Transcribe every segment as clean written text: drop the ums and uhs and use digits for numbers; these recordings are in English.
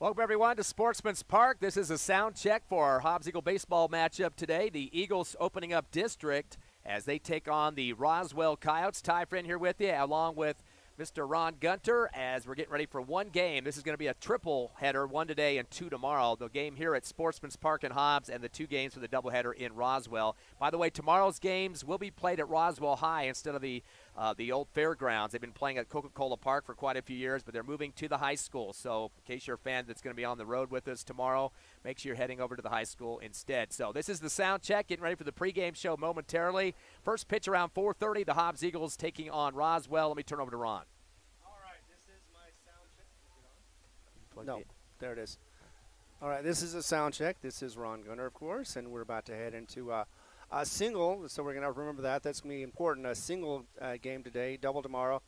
Welcome, everyone, to Sportsman's Park. This is a sound check for our Hobbs-Eagle baseball matchup today. The Eagles opening up district as they take on the Roswell Coyotes. Ty Friend here with you, along with Mr. Ron Gunter, as we're getting ready for one game. This is going to be a triple header, one today and two tomorrow. The game here at Sportsman's Park in Hobbs and the two games for the doubleheader in Roswell. By the way, tomorrow's games will be played at Roswell High instead of the old fairgrounds. They've been playing at Coca-Cola Park for quite a few years, but they're moving to the high school. So in case you're a fan that's going to be on the road with us tomorrow, make sure you're heading over to the high school instead. So this is the sound check, getting ready for the pregame show momentarily. First pitch around 4:30, the Hobbs Eagles taking on Roswell. Let me turn over to Ron. No, there it is. All right, this is a sound check. This is Ron Gunner, of course, and we're about to head into a single, so we're going to remember that. That's going to be important. A single game today, double tomorrow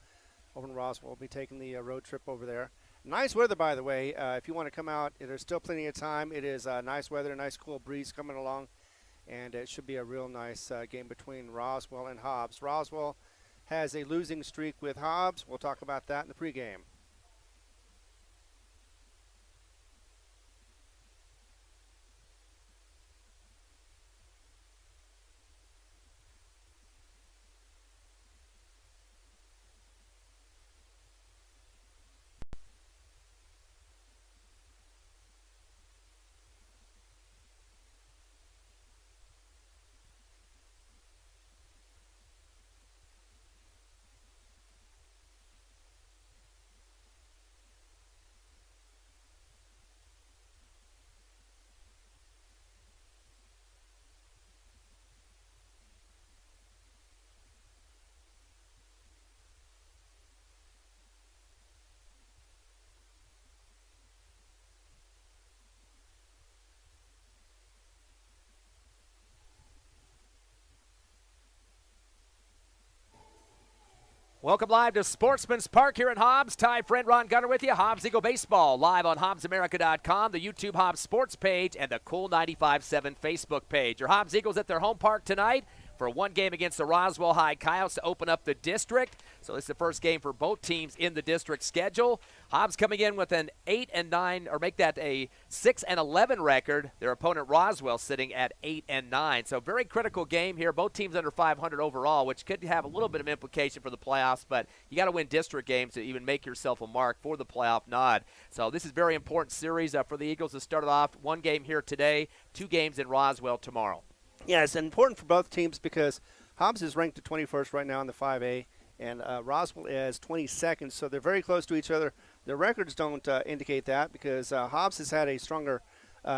over in Roswell. We'll be taking the road trip over there. Nice weather, by the way. If you want to come out, there's still plenty of time. It is nice weather, a nice cool breeze coming along, and it should be a real nice game between Roswell and Hobbs. Roswell has a losing streak with Hobbs. We'll talk about that in the pregame. Welcome live to Sportsman's Park here in Hobbs. Ty Friend, Ron Gunner with you. Hobbs Eagle Baseball live on HobbsAmerica.com, the YouTube Hobbs Sports page, and the Cool 95.7 Facebook page. Your Hobbs Eagles at their home park tonight for one game against the Roswell High Coyotes to open up the district. So this is the first game for both teams in the district schedule. Hobbs coming in with an 8-9, or make that a 6-11 record. Their opponent Roswell sitting at 8-9. So very critical game here. Both teams under 500 overall, which could have a little bit of implication for the playoffs, but you got to win district games to even make yourself a mark for the playoff nod. So this is a very important series for the Eagles to start it off. One game here today, two games in Roswell tomorrow. Yeah, it's important for both teams because Hobbs is ranked at 21st right now in the 5A, and Roswell is 22nd, so they're very close to each other. Their records don't indicate that because Hobbs has had a stronger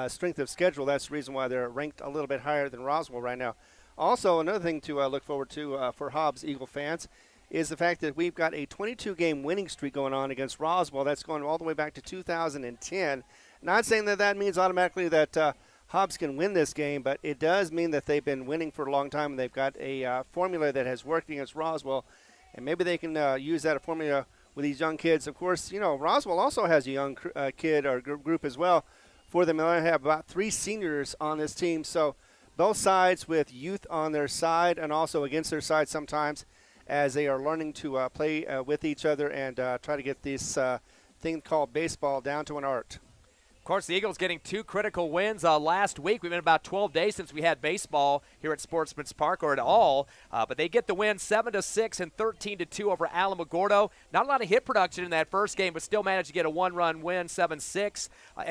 strength of schedule. That's the reason why they're ranked a little bit higher than Roswell right now. Also, another thing to look forward to for Hobbs Eagle fans is the fact that we've got a 22-game winning streak going on against Roswell. That's going all the way back to 2010. Not saying that that means automatically that Hobbs can win this game, but it does mean that they've been winning for a long time, and they've got a formula that has worked against Roswell, and maybe they can use that formula with these young kids. Of course, you know, Roswell also has a young kid or group as well for them. They only have about 3 seniors on this team, so both sides with youth on their side and also against their side sometimes as they are learning to play with each other and try to get this thing called baseball down to an art. Of course, the Eagles getting 2 critical wins last week. We've been about 12 days since we had baseball here at Sportsman's Park, or at all. But they get the win 7-6 and 13-2 over Alamogordo. Not a lot of hit production in that first game, but still managed to get a 1-run win, 7-6.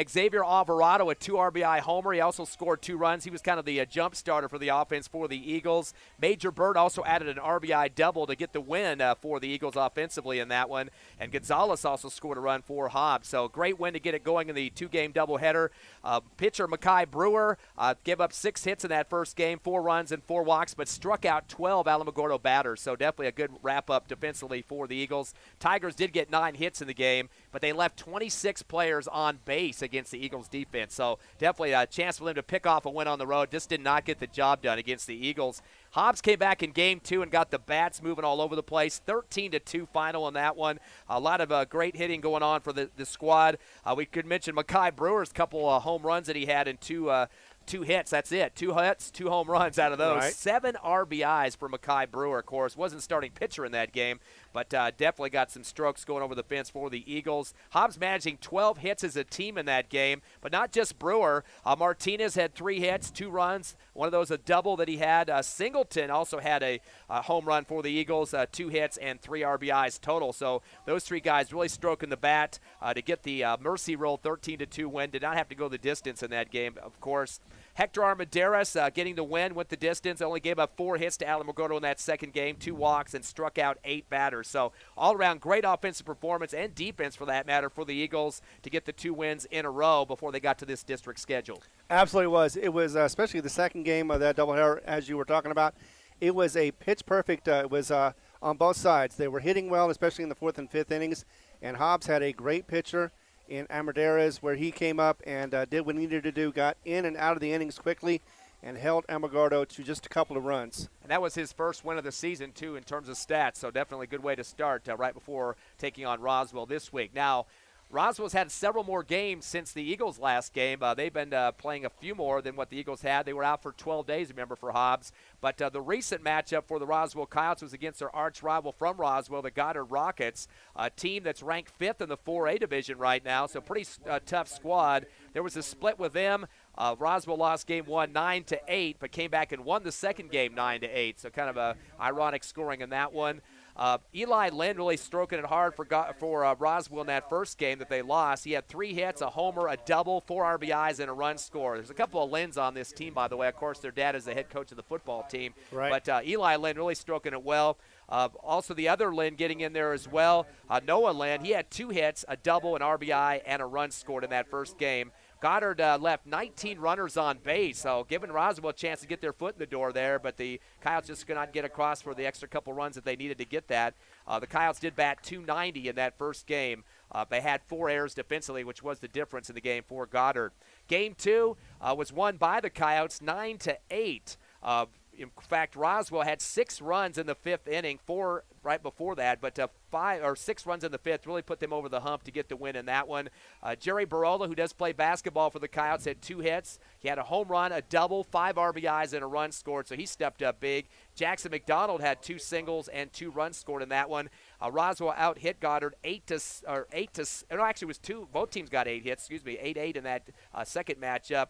Xavier Alvarado, a 2 RBI homer. He also scored 2 runs. He was kind of the jump starter for the offense for the Eagles. Major Bird also added an RBI double to get the win for the Eagles offensively in that one. And Gonzalez also scored a run for Hobbs. So great win to get it going in the 2-game doubleheader. Pitcher Makai Brewer gave up 6 hits in that first game, 4 runs and 4 walks, but struck out 12 Alamogordo batters. So definitely a good wrap-up defensively for the Eagles. Tigers did get 9 hits in the game, but they left 26 players on base against the Eagles defense. So definitely a chance for them to pick off a win on the road. Just did not get the job done against the Eagles. Hobbs came back in game 2 and got the bats moving all over the place. 13-2 final on that one. A lot of great hitting going on for the squad. We could mention Makai Brewer's couple home runs that he had in two 2 hits. That's it. 2 hits, 2 home runs out of those. Right. 7 RBIs for Mekhi Brewer, of course. Wasn't starting pitcher in that game, but definitely got some strokes going over the fence for the Eagles. Hobbs managing 12 hits as a team in that game, but not just Brewer. Martinez had 3 hits, 2 runs. One of those a double that he had. Singleton also had a home run for the Eagles, 2 hits and 3 RBIs total. So those 3 guys really stroking the bat to get the mercy roll 13-2 win. Did not have to go the distance in that game, of course. Hector Armendariz getting the win, went the distance, only gave up 4 hits to Alamogordo in that second game, 2 walks, and struck out 8 batters. So all around great offensive performance and defense for that matter for the Eagles to get the 2 wins in a row before they got to this district schedule. Absolutely was. It was especially the second game of that doubleheader, as you were talking about. It was a pitch perfect. It was on both sides. They were hitting well, especially in the 4th and 5th innings. And Hobbs had a great pitcher in Armendariz, where he came up and did what he needed to do, got in and out of the innings quickly, and held Alamogordo to just a couple of runs. And that was his first win of the season, too, in terms of stats. So definitely a good way to start right before taking on Roswell this week. Now, Roswell's had several more games since the Eagles' last game. They've been playing a few more than what the Eagles had. They were out for 12 days, remember, for Hobbs. But the recent matchup for the Roswell Coyotes was against their arch rival from Roswell, the Goddard Rockets, a team that's ranked 5th in the 4A division right now, so pretty tough squad. There was a split with them. Roswell lost game 1 9-8, but came back and won the second game 9-8, so kind of a ironic scoring in that one. Eli Lynn really stroking it hard for Roswell in that first game that they lost. He had 3 hits, a homer, a double, 4 RBIs, and a run score. There's a couple of Lynn's on this team, by the way. Of course, their dad is the head coach of the football team. Right. But Eli Lynn really stroking it well. Also, the other Lynn getting in there as well, Noah Lynn. He had 2 hits, a double, an RBI, and a run scored in that first game. Goddard left 19 runners on base, so giving Roswell a chance to get their foot in the door there, but the Coyotes just could not get across for the extra couple runs that they needed to get that. The Coyotes did bat .290 in that first game. They had 4 errors defensively, which was the difference in the game for Goddard. Game 2 was won by the Coyotes 9-8. In fact, Roswell had 6 runs in the 5th inning, 4 right before that, but 5 or 6 runs in the 5th really put them over the hump to get the win in that one. Jerry Barola, who does play basketball for the Coyotes, had 2 hits. He had a home run, a double, 5 RBIs, and a run scored, so he stepped up big. Jackson McDonald had 2 singles and 2 runs scored in that one. Roswell out-hit Goddard 8 to no, actually it was 2. Both teams got 8 hits, 8-8 in that second matchup.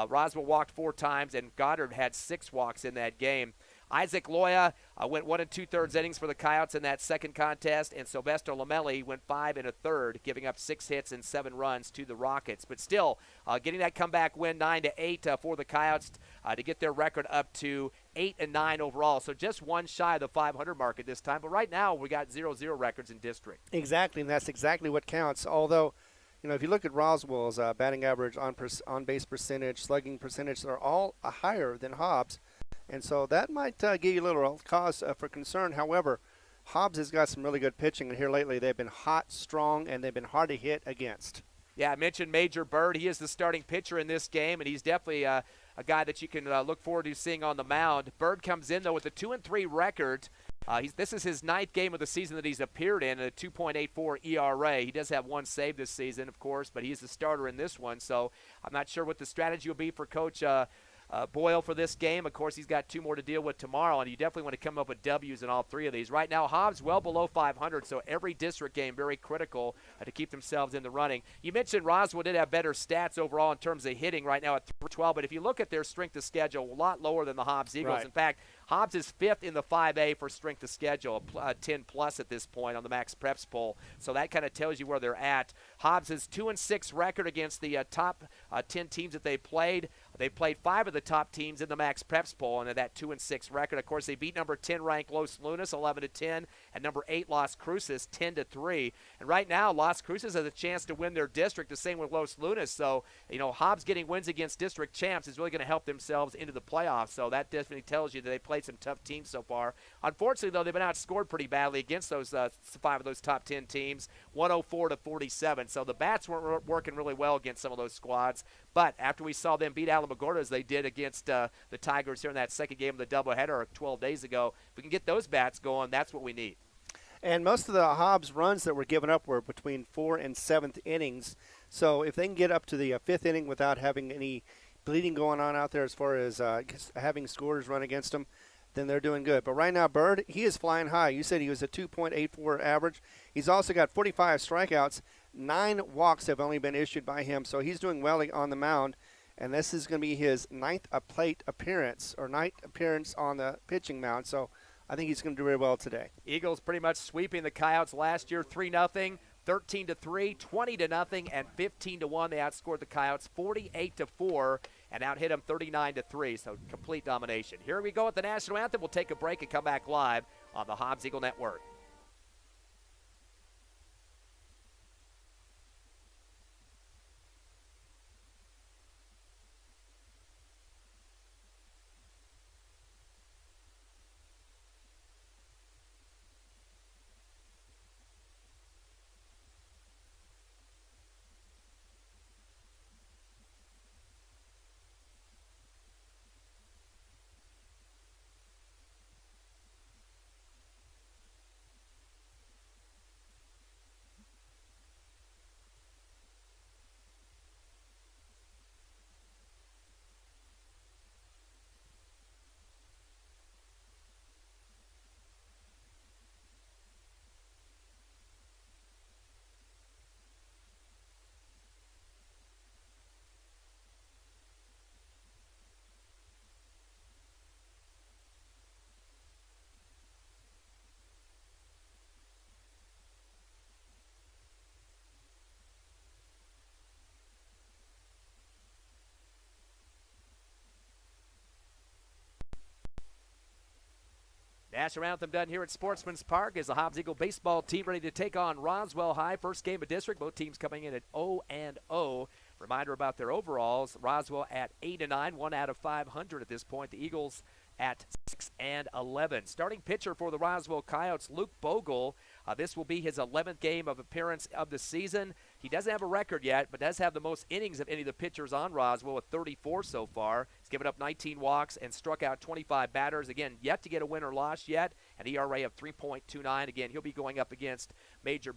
Roswell walked 4 times, and Goddard had 6 walks in that game. Isaac Loya went 1 2/3 innings for the Coyotes in that second contest, and Sylvester Lamelli went 5 1/3, giving up 6 hits and 7 runs to the Rockets. But still, getting that comeback win 9-8 for the Coyotes to get their record up to 8-9 overall. So just 1 shy of the 500 mark at this time. But right now, we got 0-0 records in district. Exactly, and that's exactly what counts. Although, you know, if you look at Roswell's batting average, on base percentage, slugging percentage, they're all higher than Hobbs. And so that might give you a little cause for concern. However, Hobbs has got some really good pitching, and here lately they've been hot, strong, and they've been hard to hit against. Yeah, I mentioned Major Bird. He is the starting pitcher in this game, and he's definitely a guy that you can look forward to seeing on the mound. Bird comes in, though, with a 2-3 record. This is his 9th game of the season that he's appeared in, a 2.84 ERA. He does have 1 save this season, of course, but he's the starter in this one. So I'm not sure what the strategy will be for Coach Boyle for this game. Of course, he's got 2 more to deal with tomorrow, and you definitely want to come up with W's in all 3 of these. Right now, Hobbs well below 500, so every district game very critical to keep themselves in the running. You mentioned Roswell did have better stats overall in terms of hitting right now at 312, but if you look at their strength of schedule, a lot lower than the Hobbs Eagles. Right. In fact, Hobbs is 5th in the 5A for strength of schedule, 10+ at this point on the Max Preps poll. So that kind of tells you where they're at. Hobbs is 2-6 record against the top 10 teams that they played. They played 5 of the top teams in the Max Preps poll, and that 2-6 record. Of course, they beat number 10 ranked Los Lunas 11-10, and number 8 Las Cruces 10-3. And right now, Las Cruces has a chance to win their district, the same with Los Lunas. So, you know, Hobbs getting wins against district champs is really going to help themselves into the playoffs. So that definitely tells you that they played some tough teams so far. Unfortunately, though, they've been outscored pretty badly against those 5 of those top 10 teams, 104-47. So the bats weren't working really well against some of those squads. But after we saw them beat Alamogordo as they did against the Tigers here in that second game of the doubleheader 12 days ago, if we can get those bats going, that's what we need. And most of the Hobbs runs that were given up were between 4th and 7th innings. So if they can get up to the 5th inning without having any bleeding going on out there as far as having scorers run against them, then they're doing good. But right now, Bird, he is flying high. You said he was a 2.84 average. He's also got 45 strikeouts. 9 walks have only been issued by him, so he's doing well on the mound. And this is going to be his ninth plate appearance on the pitching mound. So I think he's going to do very well today. Eagles pretty much sweeping the Coyotes last year, 3-0, 13-3, 20-0, and 15-1. They outscored the Coyotes 48-4 and out-hit them 39-3. So complete domination. Here we go at the national anthem. We'll take a break and come back live on the Hobbs Eagle Network. National anthem done here at Sportsman's Park as the Hobbs Eagle baseball team ready to take on Roswell High. First game of district. Both teams coming in at 0-0. Reminder about their overalls. Roswell at 8-9, 1 out of 500 at this point. The Eagles at 6-11. Starting pitcher for the Roswell Coyotes, Luke Bogle. This will be his 11th game of appearance of the season. He doesn't have a record yet, but does have the most innings of any of the pitchers on Roswell with 34 so far. He's given up 19 walks and struck out 25 batters. Again, yet to get a win or loss yet. An ERA of 3.29. Again, he'll be going up against Major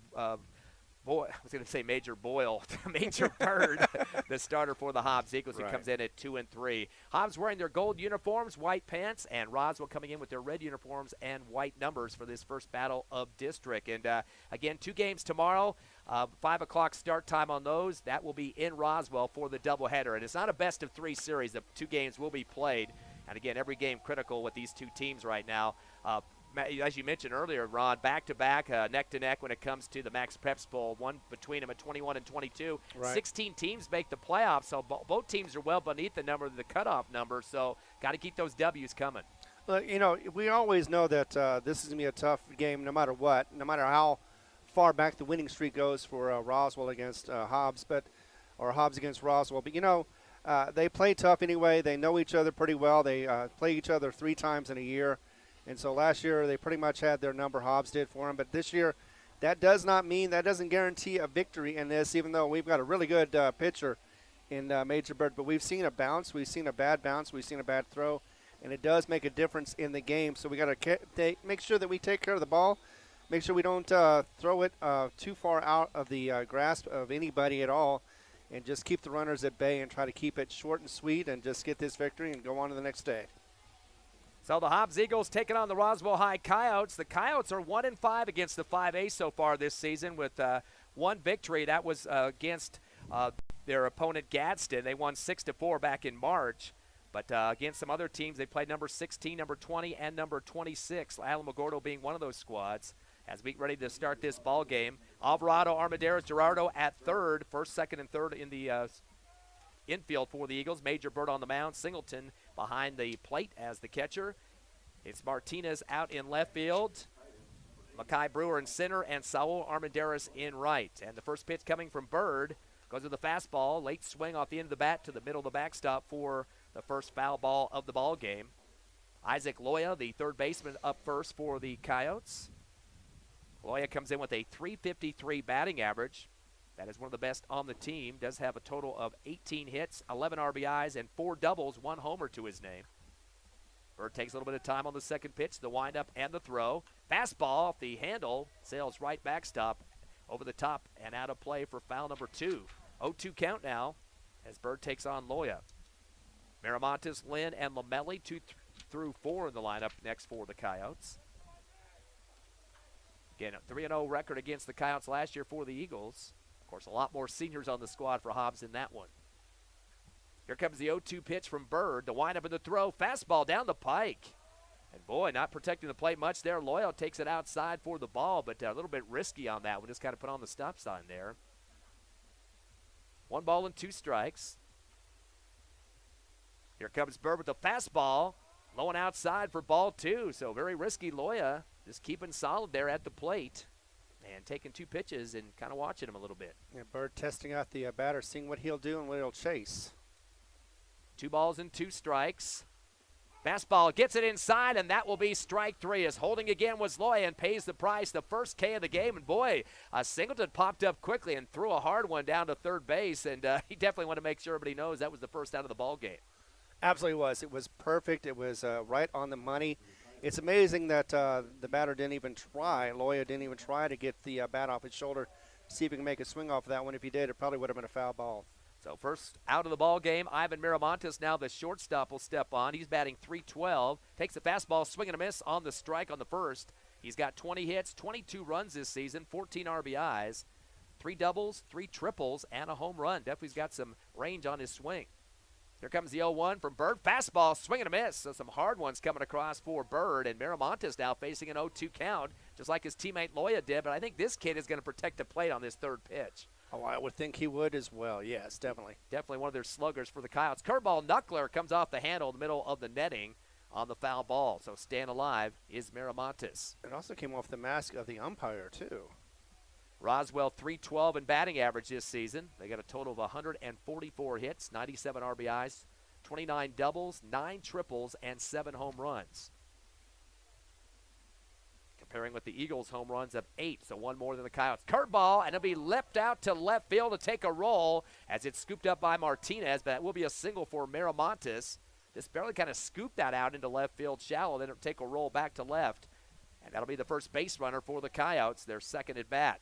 Major Boyle, Major Bird, the starter for the Hobbs Eagles, who comes in at 2-3. Hobbs wearing their gold uniforms, white pants, and Roswell coming in with their red uniforms and white numbers for this first battle of district. And again, 2 games tomorrow, 5 o'clock start time on those. That will be in Roswell for the doubleheader. And it's not a best-of-3 series. The 2 games will be played. And again, every game critical with these 2 teams right now. As you mentioned earlier, Ron, back-to-back, neck-to-neck when it comes to the Max Preps Bowl, one between them at 21 and 22. Right. 16 teams make the playoffs, so both teams are well beneath the cutoff number, so got to keep those W's coming. Look, we always know that this is going to be a tough game no matter what, no matter how far back the winning streak goes for Roswell against Hobbs, or Hobbs against Roswell. But, they play tough anyway. They know each other pretty well. They play each other 3 times in a year. And so last year they pretty much had their number. Hobbs did for them. But this year, that doesn't guarantee a victory in this, even though we've got a really good pitcher in Major Bird. But we've seen a bounce. We've seen a bad bounce. We've seen a bad throw. And it does make a difference in the game. So we got to make sure that we take care of the ball. Make sure we don't throw it too far out of the grasp of anybody at all. And just keep the runners at bay and try to keep it short and sweet and just get this victory and go on to the next day. So the Hobbs Eagles taking on the Roswell High Coyotes. The Coyotes are 1-5 against the 5A so far this season with 1 victory. That was against their opponent Gadsden. They won 6-4 back in March. But against some other teams, they played number 16, number 20, and number 26, Alamogordo being one of those squads. As we get ready to start this ball game, Alvarado, Armendariz, Gerardo at third, first, second, and third in the infield for the Eagles. Major Bird on the mound, Singleton behind the plate as the catcher. It's Martinez out in left field, Makai Brewer in center, and Saul Armendariz in right. And the first pitch coming from Bird goes with the fastball, late swing off the end of the bat to the middle of the backstop for the first foul ball of the ball game. Isaac Loya, the third baseman, up first for the Coyotes. Loya comes in with a .353 batting average. That is one of the best on the team. Does have a total of 18 hits, 11 RBIs, and 4 doubles, 1 homer to his name. Bird takes a little bit of time on the second pitch, the windup and the throw. Fastball off the handle, sails right backstop over the top and out of play for foul number 2. 0-2 count now as Bird takes on Loya. Miramontes, Lynn, and Lamelli, 2 through 4 in the lineup next for the Coyotes. Again, a 3-0 record against the Coyotes last year for the Eagles. Of course, a lot more seniors on the squad for Hobbs in that one. Here comes the 0-2 pitch from Bird. The windup and the throw. Fastball down the pike. And boy, not protecting the plate much there. Loyal takes it outside for the ball, but a little bit risky on that one. Just kind of put on the stop sign there. 1 ball and 2 strikes. Here comes Bird with the fastball. Low and outside for ball 2. So very risky. Loya just keeping solid there at the plate and taking 2 pitches and kind of watching him a little bit. Yeah, Bird testing out the batter, seeing what he'll do and what he'll chase. 2 balls and 2 strikes. Fastball gets it inside, and that will be strike 3. As holding again was Loya and pays the price, the first K of the game. And boy, Singleton popped up quickly and threw a hard one down to third base, and he definitely want to make sure everybody knows that was the first out of the ball game. Absolutely was. It was perfect. It was right on the money. It's amazing that the batter didn't even try. Loya didn't even try to get the bat off his shoulder, see if he can make a swing off of that one. If he did, it probably would have been a foul ball. So first out of the ball game, Ivan Miramontes, now the shortstop, will step on. He's batting .312. Takes a fastball, swing and a miss on the strike on the first. He's got 20 hits, 22 runs this season, 14 RBIs, 3 doubles, 3 triples, and a home run. Definitely's got some range on his swing. Here comes the 0-1 from Bird. Fastball, swing and a miss. So some hard ones coming across for Bird. And Miramontes now facing an 0-2 count, just like his teammate Loya did. But I think this kid is going to protect the plate on this third pitch. Oh, I would think he would as well. Yes, definitely. Definitely one of their sluggers for the Coyotes. Curveball knuckler comes off the handle in the middle of the netting on the foul ball. So staying alive is Miramontes. It also came off the mask of the umpire, too. Roswell .312 in batting average this season. They got a total of 144 hits, 97 RBIs, 29 doubles, 9 triples, and 7 home runs. Comparing with the Eagles' home runs of 8, so 1 more than the Coyotes. Curveball, and it'll be leapt out to left field to take a roll as it's scooped up by Martinez, but that will be a single for Miramontes. Just barely kind of scooped that out into left field shallow, then it'll take a roll back to left, and that'll be the first base runner for the Coyotes, their second at bat.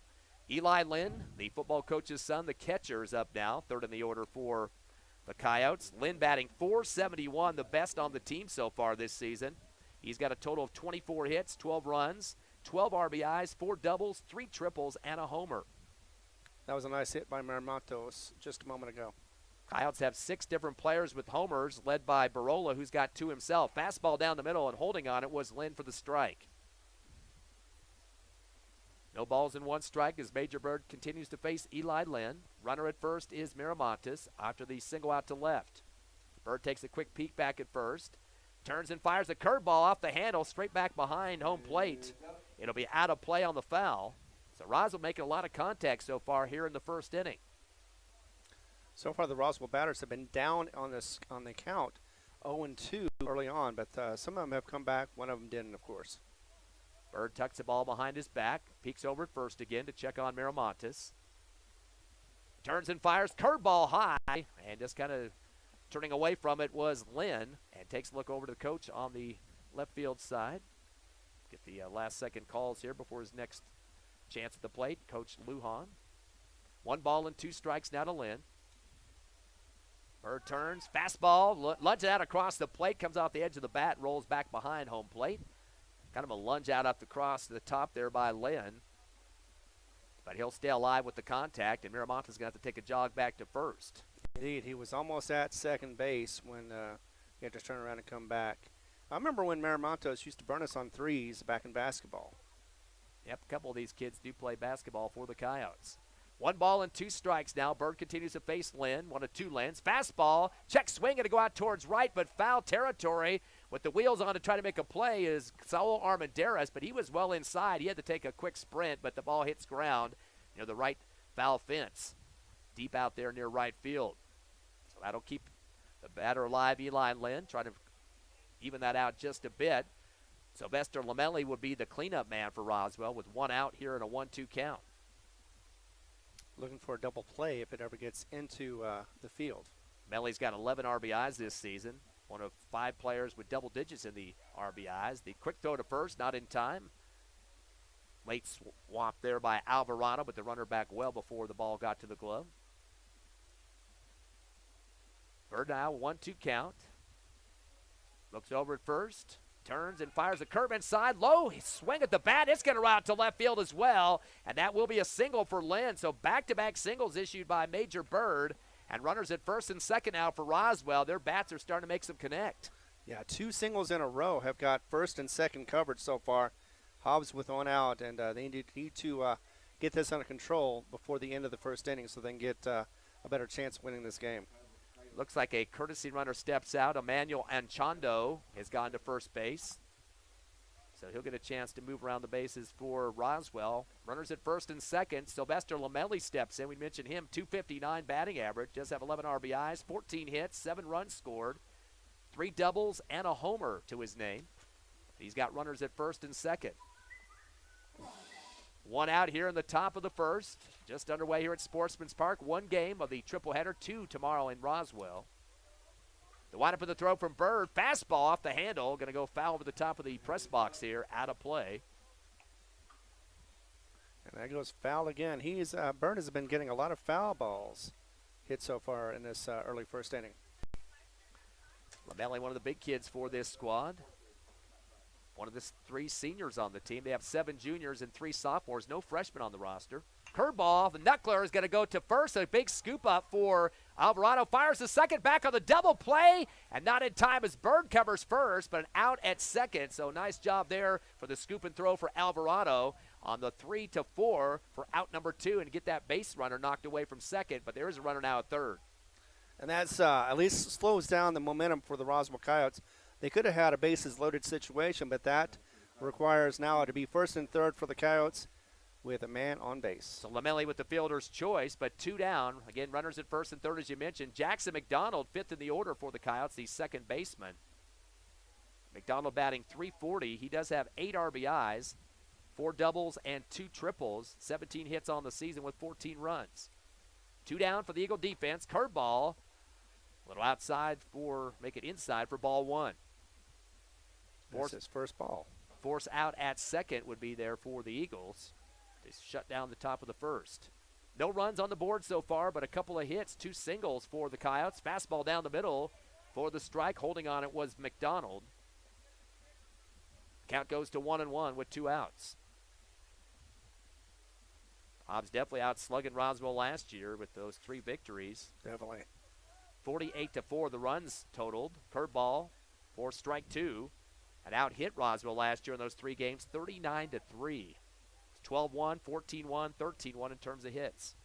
Eli Lynn, the football coach's son, the catcher, is up now, third in the order for the Coyotes. Lynn batting .471, the best on the team so far this season. He's got a total of 24 hits, 12 runs, 12 RBIs, 4 doubles, 3 triples, and a homer. That was a nice hit by Miramontes just a moment ago. Coyotes have 6 different players with homers, led by Barola, who's got 2 himself. Fastball down the middle, and holding on it was Lynn for the strike. No balls in 1 strike as Major Bird continues to face Eli Lynn. Runner at first is Miramontes after the single out to left. Bird takes a quick peek back at first. Turns and fires a curveball off the handle, straight back behind home plate. It'll be out of play on the foul. So Roswell making a lot of contact so far here in the first inning. So far, the Roswell batters have been down on the count, 0-2 early on, but some of them have come back. One of them didn't, of course. Bird tucks the ball behind his back, peeks over at first again to check on Miramontes. Turns and fires, curveball high, and just kind of turning away from it was Lynn, and takes a look over to the coach on the left field side. Get the last second calls here before his next chance at the plate, Coach Lujan. 1 ball and 2 strikes now to Lynn. Bird turns, fastball, lunges out across the plate, comes off the edge of the bat, rolls back behind home plate. Kind of a lunge out up across the top there by Lynn. But he'll stay alive with the contact, and Miramontes is going to have to take a jog back to first. Indeed, he was almost at second base when he had to turn around and come back. I remember when Miramontes used to burn us on 3s back in basketball. Yep, a couple of these kids do play basketball for the Coyotes. 1 ball and 2 strikes now. Bird continues to face Lynn, 1 of 2 Lynn's. Fastball, check swing, going to go out towards right, but foul territory. With the wheels on to try to make a play is Saul Armendariz, but he was well inside. He had to take a quick sprint, but the ball hits ground near the right foul fence, deep out there near right field. So that'll keep the batter alive, Eli Lynn, trying to even that out just a bit. Sylvester Lamelli would be the cleanup man for Roswell with 1 out here in a 1-2 count. Looking for a double play if it ever gets into the field. Melli's got 11 RBIs this season. One of 5 players with double digits in the RBIs. The quick throw to first, not in time. Late swap there by Alvarado, but the runner back well before the ball got to the glove. Bird now 1-2 count. Looks over at first. Turns and fires a curve inside. Low swing at the bat. It's going to route to left field as well. And that will be a single for Lynn. So back-to-back singles issued by Major Bird. And runners at first and second now for Roswell. Their bats are starting to make some connect. Yeah, 2 singles in a row have got first and second coverage so far. Hobbs with 1 out, and they need to get this under control before the end of the first inning so they can get a better chance of winning this game. Looks like a courtesy runner steps out. Emmanuel Anchondo has gone to first base. So he'll get a chance to move around the bases for Roswell. Runners at first and second. Sylvester Lamelli steps in. We mentioned him, 259 batting average. Does have 11 RBIs, 14 hits, 7 runs scored, 3 doubles, and a homer to his name. He's got runners at first and second. 1 out here in the top of the first. Just underway here at Sportsman's Park. 1 game of the triple-header, 2 tomorrow in Roswell. The windup of the throw from Bird. Fastball off the handle. Going to go foul over the top of the press box here. Out of play. And that goes foul again. Bird has been getting a lot of foul balls hit so far in this early first inning. Lamelli, one of the big kids for this squad. One of the 3 seniors on the team. They have 7 juniors and 3 sophomores. No freshmen on the roster. Curveball. The knuckler is going to go to first. A big scoop up for Alvarado. Fires the second back on the double play. And not in time as Bird covers first, but an out at second. So nice job there for the scoop and throw for Alvarado on the 3-4 for out number 2 and get that base runner knocked away from second. But there is a runner now at third. And that's at least slows down the momentum for the Roswell Coyotes. They could have had a bases-loaded situation, but that requires now to be first and third for the Coyotes with a man on base. So Lamelli with the fielder's choice, but 2 down. Again, runners at first and third, as you mentioned. Jackson McDonald, 5th in the order for the Coyotes, the second baseman. McDonald batting .340. He does have 8 RBIs, 4 doubles, and 2 triples. 17 hits on the season with 14 runs. 2 down for the Eagle defense. Curveball. A little outside make it inside for ball 1. That's his first ball. Force out at second would be there for the Eagles. They shut down the top of the first. No runs on the board so far, but a couple of hits, 2 singles for the Coyotes. Fastball down the middle for the strike. Holding on it was McDonald. Count goes to 1-1 with 2 outs. Hobbs definitely out slugging Roswell last year with those 3 victories. Definitely. 48-4 the runs totaled. Curveball for strike 2. And out hit Roswell last year in those 3 games, 39-3. 12-1, 14-1, 13-1 in terms of hits.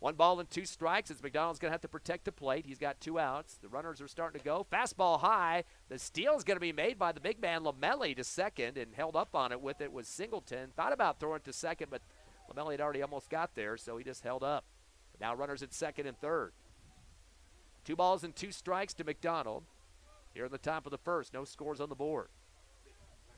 1 ball and 2 strikes as McDonald's going to have to protect the plate. He's got 2 outs. The runners are starting to go. Fastball high. The steal is going to be made by the big man Lamelli to second, and held up on it with it was Singleton. Thought about throwing it to second, but Lamelli had already almost got there, so he just held up. Now runners at second and third. 2 balls and 2 strikes to McDonald. Here in the top of the first, no scores on the board.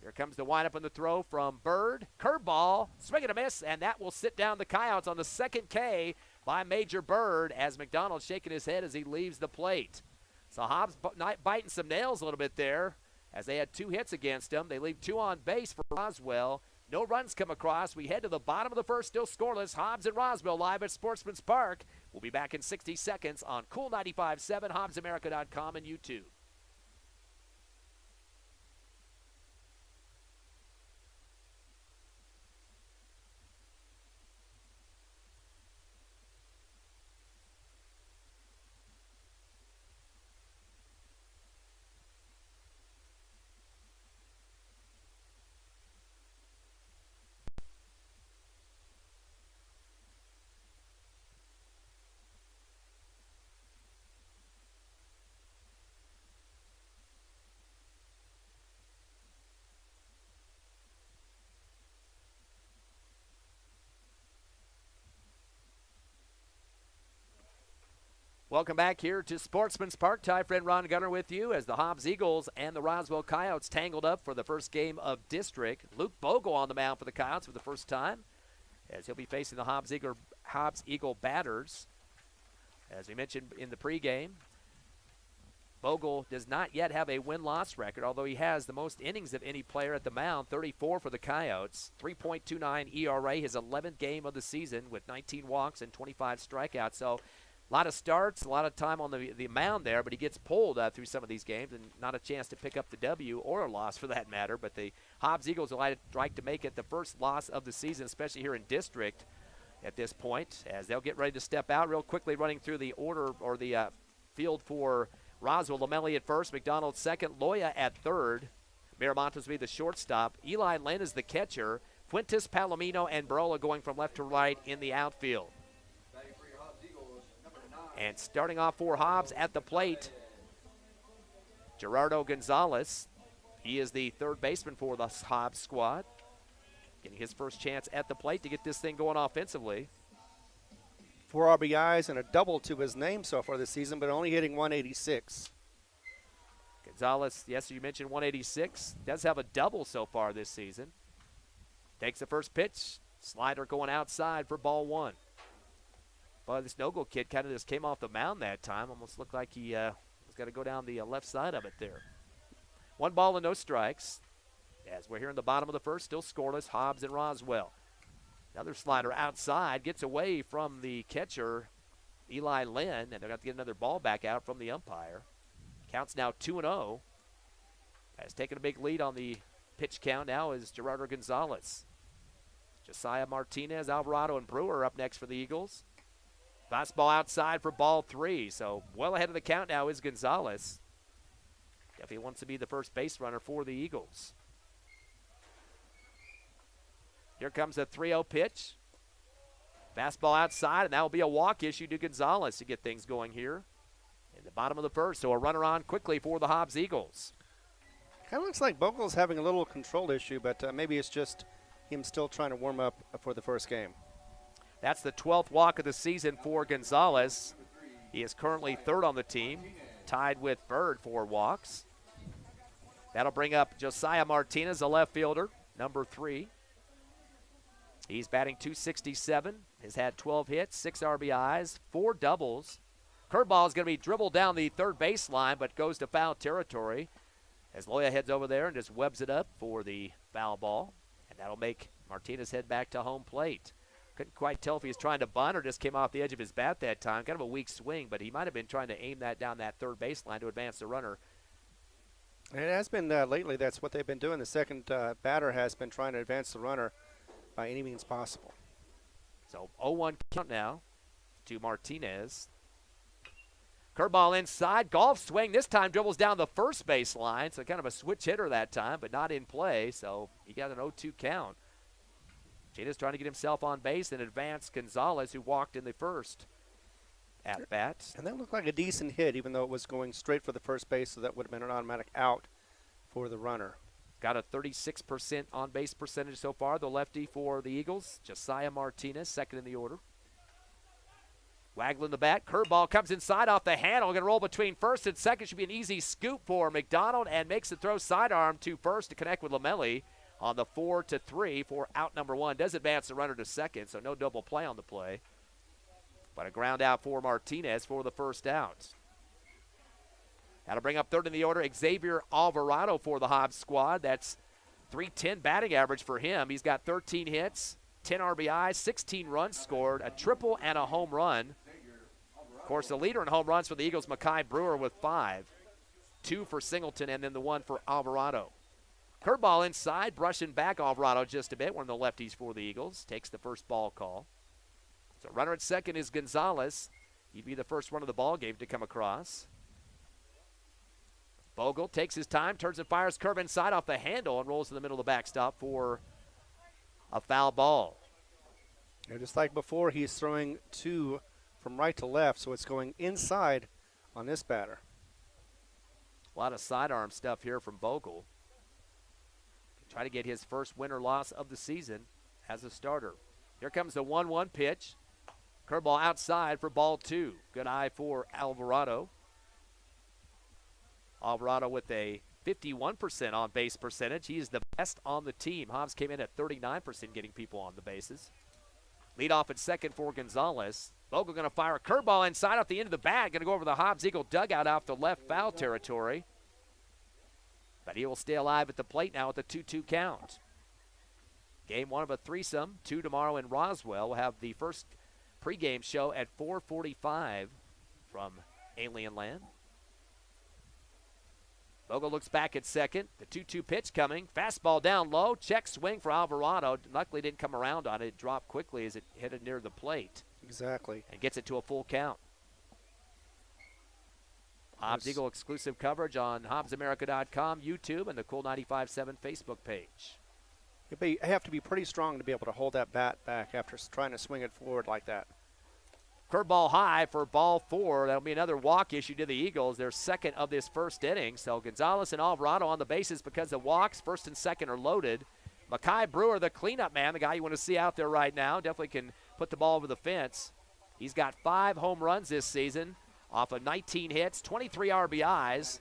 Here comes the windup and the throw from Bird. Curveball, swing and a miss, and that will sit down the Coyotes on the second K by Major Bird as McDonald shaking his head as he leaves the plate. So Hobbs biting some nails a little bit there as they had 2 hits against him. They leave 2 on base for Roswell. No runs come across. We head to the bottom of the first, still scoreless. Hobbs and Roswell live at Sportsman's Park. We'll be back in 60 seconds on Cool 95.7, HobbsAmerica.com, and YouTube. Welcome back here to Sportsman's Park. Ty friend Ron Gunner with you as the Hobbs Eagles and the Roswell Coyotes tangled up for the first game of district. Luke Bogle on the mound for the Coyotes for the first time as he'll be facing the Hobbs Eagle batters. As we mentioned in the pregame, Bogle does not yet have a win-loss record, although he has the most innings of any player at the mound, 34 for the Coyotes, 3.29 ERA, his 11th game of the season with 19 walks and 25 strikeouts. So A lot of starts, a lot of time on the mound there, but he gets pulled through some of these games and not a chance to pick up the W or a loss for that matter. But the Hobbs Eagles would like to make it the first loss of the season, especially here in district at this point, as they'll get ready to step out. Real quickly running through the order or the field for Roswell. Lamelli at first, McDonald second, Loya at third. Miramontes will be the shortstop. Eli Lynn is the catcher. Fuentes, Palomino, and Barola going from left to right in the outfield. And starting off for Hobbs at the plate, Gerardo Gonzalez. He is the third baseman for the Hobbs squad. Getting his first chance at the plate to get this thing going offensively. 4 RBIs and a double to his name so far this season, but only hitting 186. Gonzalez, yes, you mentioned 186. Does have a double so far this season. Takes the first pitch. Slider going outside for ball one. Well, this Nogle kid kind of just came off the mound that time. Almost looked like he was going to go down the left side of it there. 1 ball and no strikes. As we're here in the bottom of the first, still scoreless, Hobbs and Roswell. Another slider outside, gets away from the catcher, Eli Lynn, and they're going to get another ball back out from the umpire. Counts now 2-0. Has taken a big lead on the pitch count now is Gerardo Gonzalez. Josiah Martinez, Alvarado, and Brewer up next for the Eagles. Fastball outside for ball 3. So well ahead of the count now is Gonzalez. Definitely wants to be the first base runner for the Eagles. Here comes a 3-0 pitch. Fastball outside, and that will be a walk issue to Gonzalez to get things going here in the bottom of the first. So a runner on quickly for the Hobbs Eagles. Kind of looks like Bogel's having a little control issue, but maybe it's just him still trying to warm up for the first game. That's the 12th walk of the season for Gonzalez. He is currently third on the team, tied with Bird for walks. That'll bring up Josiah Martinez, a left fielder, number 3. He's batting .267, has had 12 hits, 6 RBIs, 4 doubles. Curveball is going to be dribbled down the third baseline, but goes to foul territory as Loya heads over there and just webs it up for the foul ball. And that'll make Martinez head back to home plate. Couldn't quite tell if he was trying to bunt or just came off the edge of his bat that time. Kind of a weak swing, but he might have been trying to aim that down that third baseline to advance the runner. And it has been lately, that's what they've been doing. The second batter has been trying to advance the runner by any means possible. So 0-1 count now to Martinez. Curveball inside, golf swing. This time dribbles down the first base line, so kind of a switch hitter that time, but not in play, so he got an 0-2 count. Martinez trying to get himself on base and advance Gonzalez, who walked in the first at bat. And that looked like a decent hit, even though it was going straight for the first base, so that would have been an automatic out for the runner. Got a 36% on-base percentage so far, the lefty for the Eagles. Josiah Martinez, second in the order. Waggling the bat, curveball comes inside off the handle. Going to roll between first and second. Should be an easy scoop for McDonald, and makes the throw sidearm to first to connect with Lamelli on the 4-3 for out number 1. Does advance the runner to second, so no double play on the play. But a ground out for Martinez for the first out. That'll bring up third in the order, Xavier Alvarado for the Hobbs squad. That's .310 batting average for him. He's got 13 hits, 10 RBIs, 16 runs scored, a triple and a home run. Of course, the leader in home runs for the Eagles, Mackay Brewer, with 5. 2 for Singleton and then the 1 for Alvarado. Curveball inside, brushing back Alvarado just a bit. One of the lefties for the Eagles. Takes the first ball call. So runner at second is Gonzalez. He'd be the first one of the ball game to come across. Bogle takes his time, turns and fires curve inside off the handle and rolls to the middle of the backstop for a foul ball. And just like before, he's throwing 2 from right to left, so it's going inside on this batter. A lot of sidearm stuff here from Bogle. Try to get his first win or loss of the season as a starter. Here comes the 1-1 pitch. Curveball outside for ball 2. Good eye for Alvarado. Alvarado with a 51% on base percentage. He is the best on the team. Hobbs came in at 39% getting people on the bases. Lead off at second for Gonzalez. Bogle going to fire a curveball inside off the end of the bat. Going to go over the Hobbs Eagle dugout off the left foul territory. But he will stay alive at the plate now with a 2-2 count. Game 1 of a threesome. 2 tomorrow in Roswell. We'll have the first pregame show at 4:45 from Alien Land. Bogle looks back at second. The 2-2 pitch coming. Fastball down low. Check swing for Alvarado. Luckily didn't come around on it. It dropped quickly as it headed near the plate. Exactly. And gets it to a full count. Hobbs Eagle exclusive coverage on HobbsAmerica.com, YouTube, and the Cool 95.7 Facebook page. You have to be pretty strong to be able to hold that bat back after trying to swing it forward like that. Curveball high for ball 4. That'll be another walk issue to the Eagles. Their second of this first inning. So Gonzalez and Alvarado on the bases because the walks, first and second, are loaded. Makai Brewer, the cleanup man, the guy you want to see out there right now, definitely can put the ball over the fence. He's got 5 home runs this season off of 19 hits, 23 RBIs,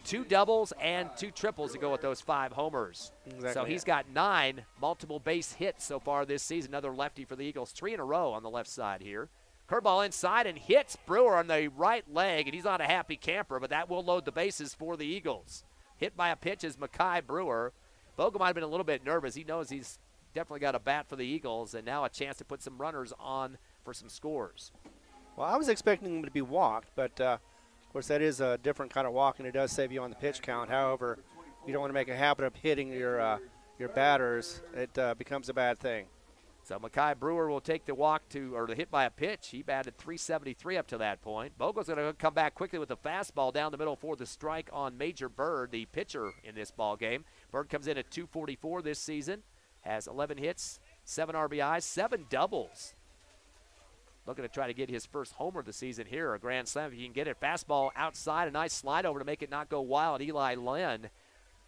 2 doubles, and 2 triples to go with those 5 homers. Exactly. So he's got 9 multiple base hits so far this season. Another lefty for the Eagles, 3 in a row on the left side here. Curveball inside and hits Brewer on the right leg, and he's not a happy camper, but that will load the bases for the Eagles. Hit by a pitch is Makai Brewer. Bogle might have been a little bit nervous. He knows he's definitely got a bat for the Eagles, and now a chance to put some runners on for some scores. Well, I was expecting him to be walked, but of course that is a different kind of walk, and it does save you on the pitch count. However, you don't want to make a habit of hitting your batters. It becomes a bad thing. So Makai Brewer will take the walk or the hit by a pitch. He batted .373 up to that point. Bogle's going to come back quickly with a fastball down the middle for the strike on Major Bird, the pitcher in this ball game. Bird comes in at .244 this season, has 11 hits, 7 RBIs, 7 doubles. Looking to try to get his first homer of the season here, a grand slam if he can get it. Fastball outside, a nice slide over to make it not go wild. Eli Lynn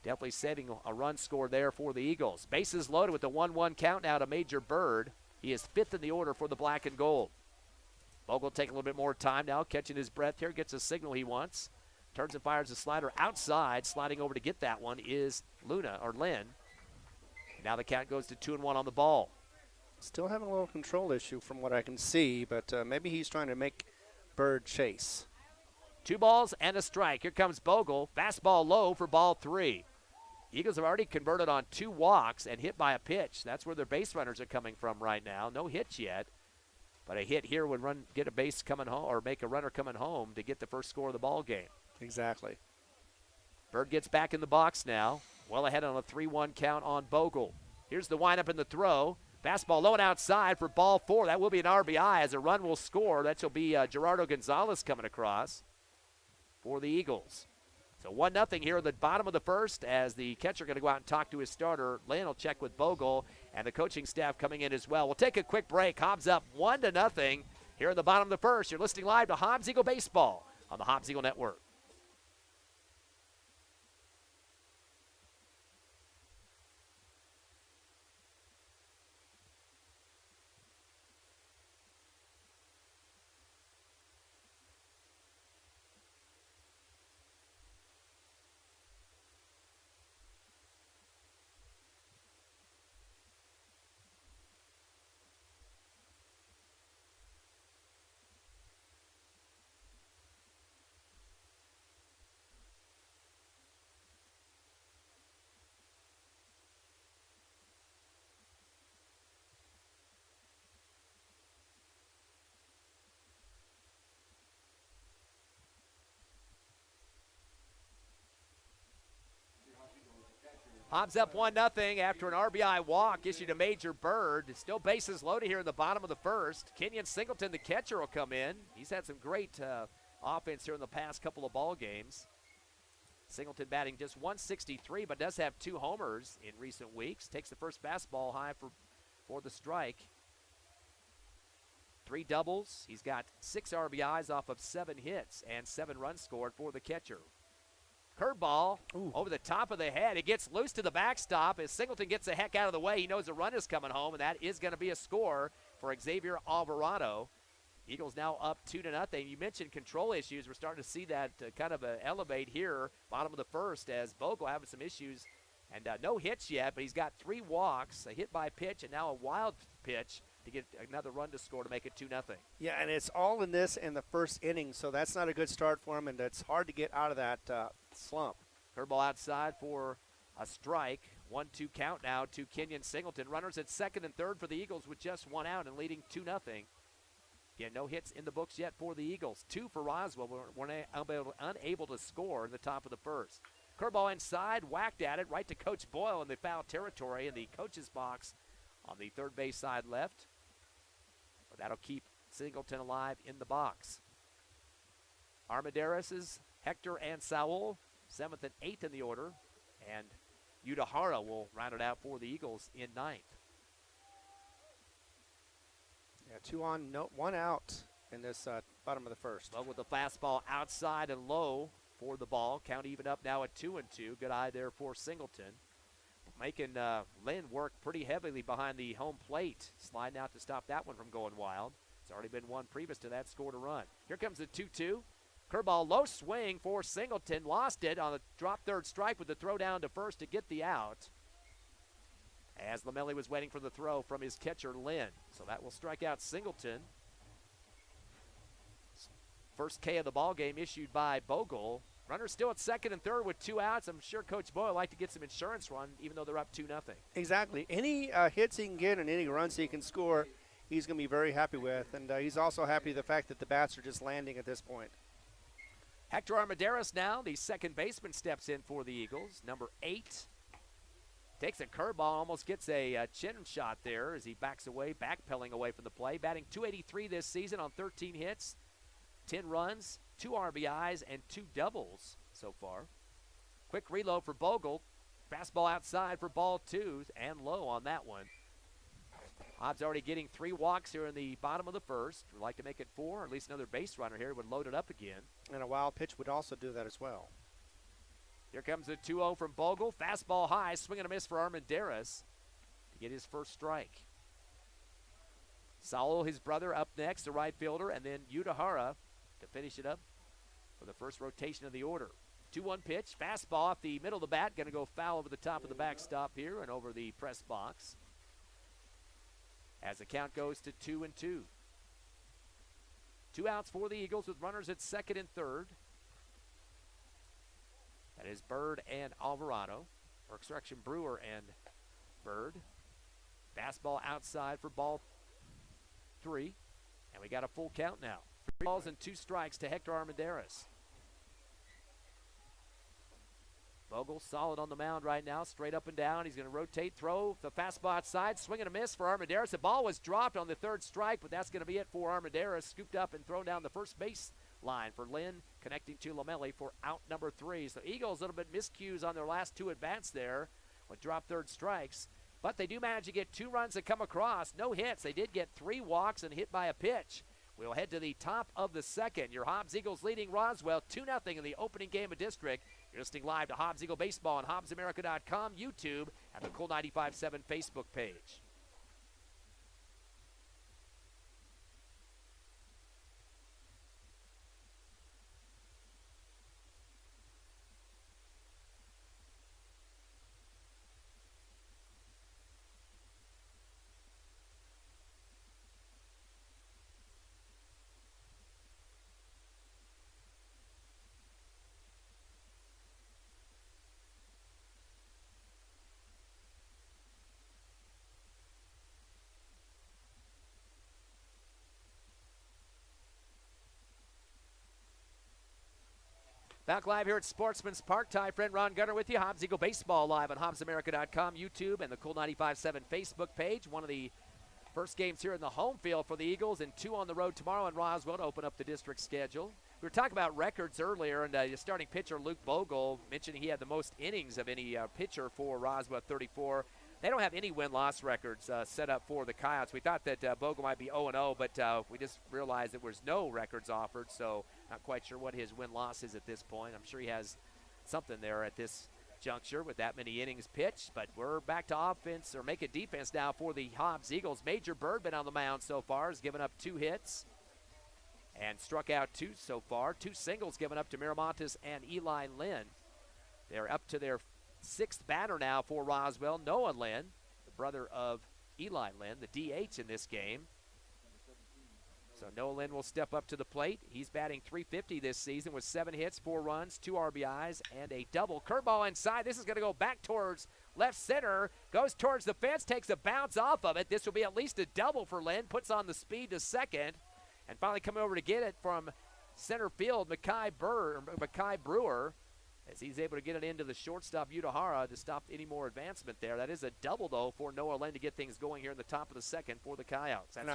definitely saving a run score there for the Eagles. Bases loaded with the 1-1 count now to Major Bird. He is 5th in the order for the black and gold. Bogle taking a little bit more time now, catching his breath here, gets a signal he wants. Turns and fires a slider outside. Sliding over to get that one is Lynn. Now the count goes to 2-1 on the ball. Still having a little control issue from what I can see, but maybe he's trying to make Bird chase. 2 balls and a strike. Here comes Bogle. Fastball low for ball 3. Eagles have already converted on 2 walks and hit by a pitch. That's where their base runners are coming from right now. No hits yet, but a hit here would get a base coming home or make a runner coming home to get the first score of the ball game. Exactly. Bird gets back in the box now. Well ahead on a 3-1 count on Bogle. Here's the windup and the throw. Fastball low and outside for ball 4. That will be an RBI as a run will score. That will be Gerardo Gonzalez coming across for the Eagles. So 1-0 here at the bottom of the first as the catcher going to go out and talk to his starter. Lynn will check with Bogle and the coaching staff coming in as well. We'll take a quick break. Hobbs up 1-0 here in the bottom of the first. You're listening live to Hobbs Eagle Baseball on the Hobbs Eagle Network. Hobbs up 1-0 after an RBI walk issued to Major Bird. Still bases loaded here in the bottom of the first. Kenyon Singleton, the catcher, will come in. He's had some great offense here in the past couple of ball games. Singleton batting just .163, but does have 2 homers in recent weeks. Takes the first fastball high for the strike. 3 doubles. He's got 6 RBIs off of 7 hits and 7 runs scored for the catcher. Curveball over the top of the head. It gets loose to the backstop as Singleton gets the heck out of the way. He knows a run is coming home, and that is going to be a score for Xavier Alvarado. Eagles now up 2-0. You mentioned control issues. We're starting to see that kind of elevate here, bottom of the first, as Bogle having some issues. And no hits yet, but he's got 3 walks, a hit by pitch, and now a wild pitch to get another run to score to make it 2-0. Yeah, and it's all in this in the first inning, so that's not a good start for him, and it's hard to get out of that slump. Curveball outside for a strike. 1-2 count now to Kenyon Singleton. Runners at second and third for the Eagles with just 1 out and leading 2-0. Again, no hits in the books yet for the Eagles. 2 for Roswell. We're unable to score in the top of the first. Curveball inside, whacked at it, right to Coach Boyle in the foul territory in the coach's box on the third base side left. But that'll keep Singleton alive in the box. Armendariz, Hector, and Saul, 7th and 8th in the order. And Udahara will round it out for the Eagles in 9th. Yeah, 2 on, no, 1 out in this bottom of the first. Well, with the fastball outside and low for the ball. Count even up now at 2-2. Good eye there for Singleton. Making Lynn work pretty heavily behind the home plate. Sliding out to stop that one from going wild. It's already been one previous to that, scored a run. Here comes the 2-2. Curveball, low swing for Singleton. Lost it on a drop third strike with the throw down to first to get the out. As Lamelli was waiting for the throw from his catcher, Lynn. So that will strike out Singleton. First K of the ball game issued by Bogle. Runners still at second and third with 2 outs. I'm sure Coach Boyle would like to get some insurance run, even though they're up 2-0. Exactly. Any hits he can get and any runs he can score, he's going to be very happy with. And he's also happy with the fact that the bats are just landing at this point. Hector Armendariz now, the second baseman, steps in for the Eagles. Number 8. Takes a curveball, almost gets a chin shot there as he backs away, backpedaling away from the play. Batting .283 this season on 13 hits, 10 runs, 2 RBIs, and 2 doubles so far. Quick reload for Bogle. Fastball outside for ball 2 and low on that one. Hobbs already getting 3 walks here in the bottom of the first. Would like to make it 4, or at least another base runner here would load it up again. And a wild pitch would also do that as well. Here comes the 2-0 from Bogle. Fastball high, swing and a miss for Armendariz to get his first strike. Saul, his brother, up next, the right fielder, and then Udahara to finish it up for the first rotation of the order. 2-1 pitch, fastball off the middle of the bat, going to go foul over the top of the backstop here and over the press box. As the count goes to 2-2. 2 outs for the Eagles with runners at second and third. That is Bird and Alvarado, or correction, Brewer and Bird. Fastball outside for ball 3, and we got a full count now. 3 balls and 2 strikes to Hector Armendariz. Bogle solid on the mound right now, straight up and down. He's going to rotate, throw the fastball outside, swing and a miss for Armendariz. The ball was dropped on the third strike, but that's going to be it for Armendariz. Scooped up and thrown down the first base line for Lynn, connecting to Lamelli for out number 3. So Eagles a little bit miscues on their last 2 at-bats there with drop third strikes. But they do manage to get 2 runs that come across. No hits. They did get 3 walks and hit by a pitch. We'll head to the top of the second. Your Hobbs Eagles leading Roswell 2-0 in the opening game of district. You're listening live to Hobbs Eagle Baseball on HobbsAmerica.com, YouTube, and the Cool 95.7 Facebook page. Back live here at Sportsman's Park. Ty friend Ron Gunner with you. Hobbs Eagle Baseball live on HobbsAmerica.com, YouTube, and the Cool 95.7 Facebook page. One of the first games here in the home field for the Eagles, and 2 on the road tomorrow in Roswell to open up the district schedule. We were talking about records earlier, and your starting pitcher, Luke Bogle, mentioned he had the most innings of any pitcher for Roswell, 34. They don't have any win-loss records set up for the Coyotes. We thought that Bogle might be 0-0, but we just realized there was no records offered, so not quite sure what his win-loss is at this point. I'm sure he has something there at this juncture with that many innings pitched, but we're back to offense, or make it defense now for the Hobbs Eagles. Major Bird been on the mound so far, has given up 2 hits and struck out 2 so far. 2 singles given up to Miramontes and Eli Lynn. They're up to their 6th batter now for Roswell, Noah Lynn, the brother of Eli Lynn, the DH in this game. So Noah Lynn will step up to the plate. He's batting .350 this season with 7 hits, 4 runs, 2 RBIs, and a double. Curveball inside. This is going to go back towards left center. Goes towards the fence, takes a bounce off of it. This will be at least a double for Lynn. Puts on the speed to second. And finally coming over to get it from center field, Mackay Brewer, as he's able to get it into the shortstop, Utahara, to stop any more advancement there. That is a double, though, for Noah Lynn to get things going here in the top of the second for the Coyotes. That's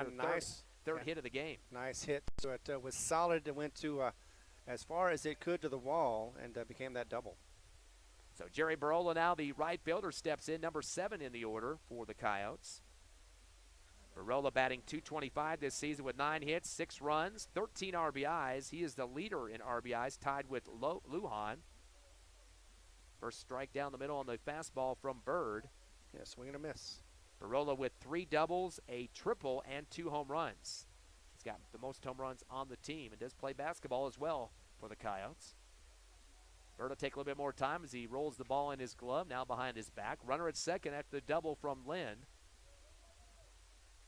their third hit of the game. Nice hit. So it was solid. It went to as far as it could to the wall and became that double. So Jerry Barola now, the right fielder, steps in, number 7 in the order for the Coyotes. Barola batting .225 this season with 9 hits, 6 runs, 13 RBIs. He is the leader in RBIs, tied with Lujan. First strike down the middle on the fastball from Bird. Yeah, swing and a miss. Barola with 3 doubles, a triple, and 2 home runs. He's got the most home runs on the team and does play basketball as well for the Coyotes. Bird will take a little bit more time as he rolls the ball in his glove, now behind his back. Runner at second after the double from Lynn.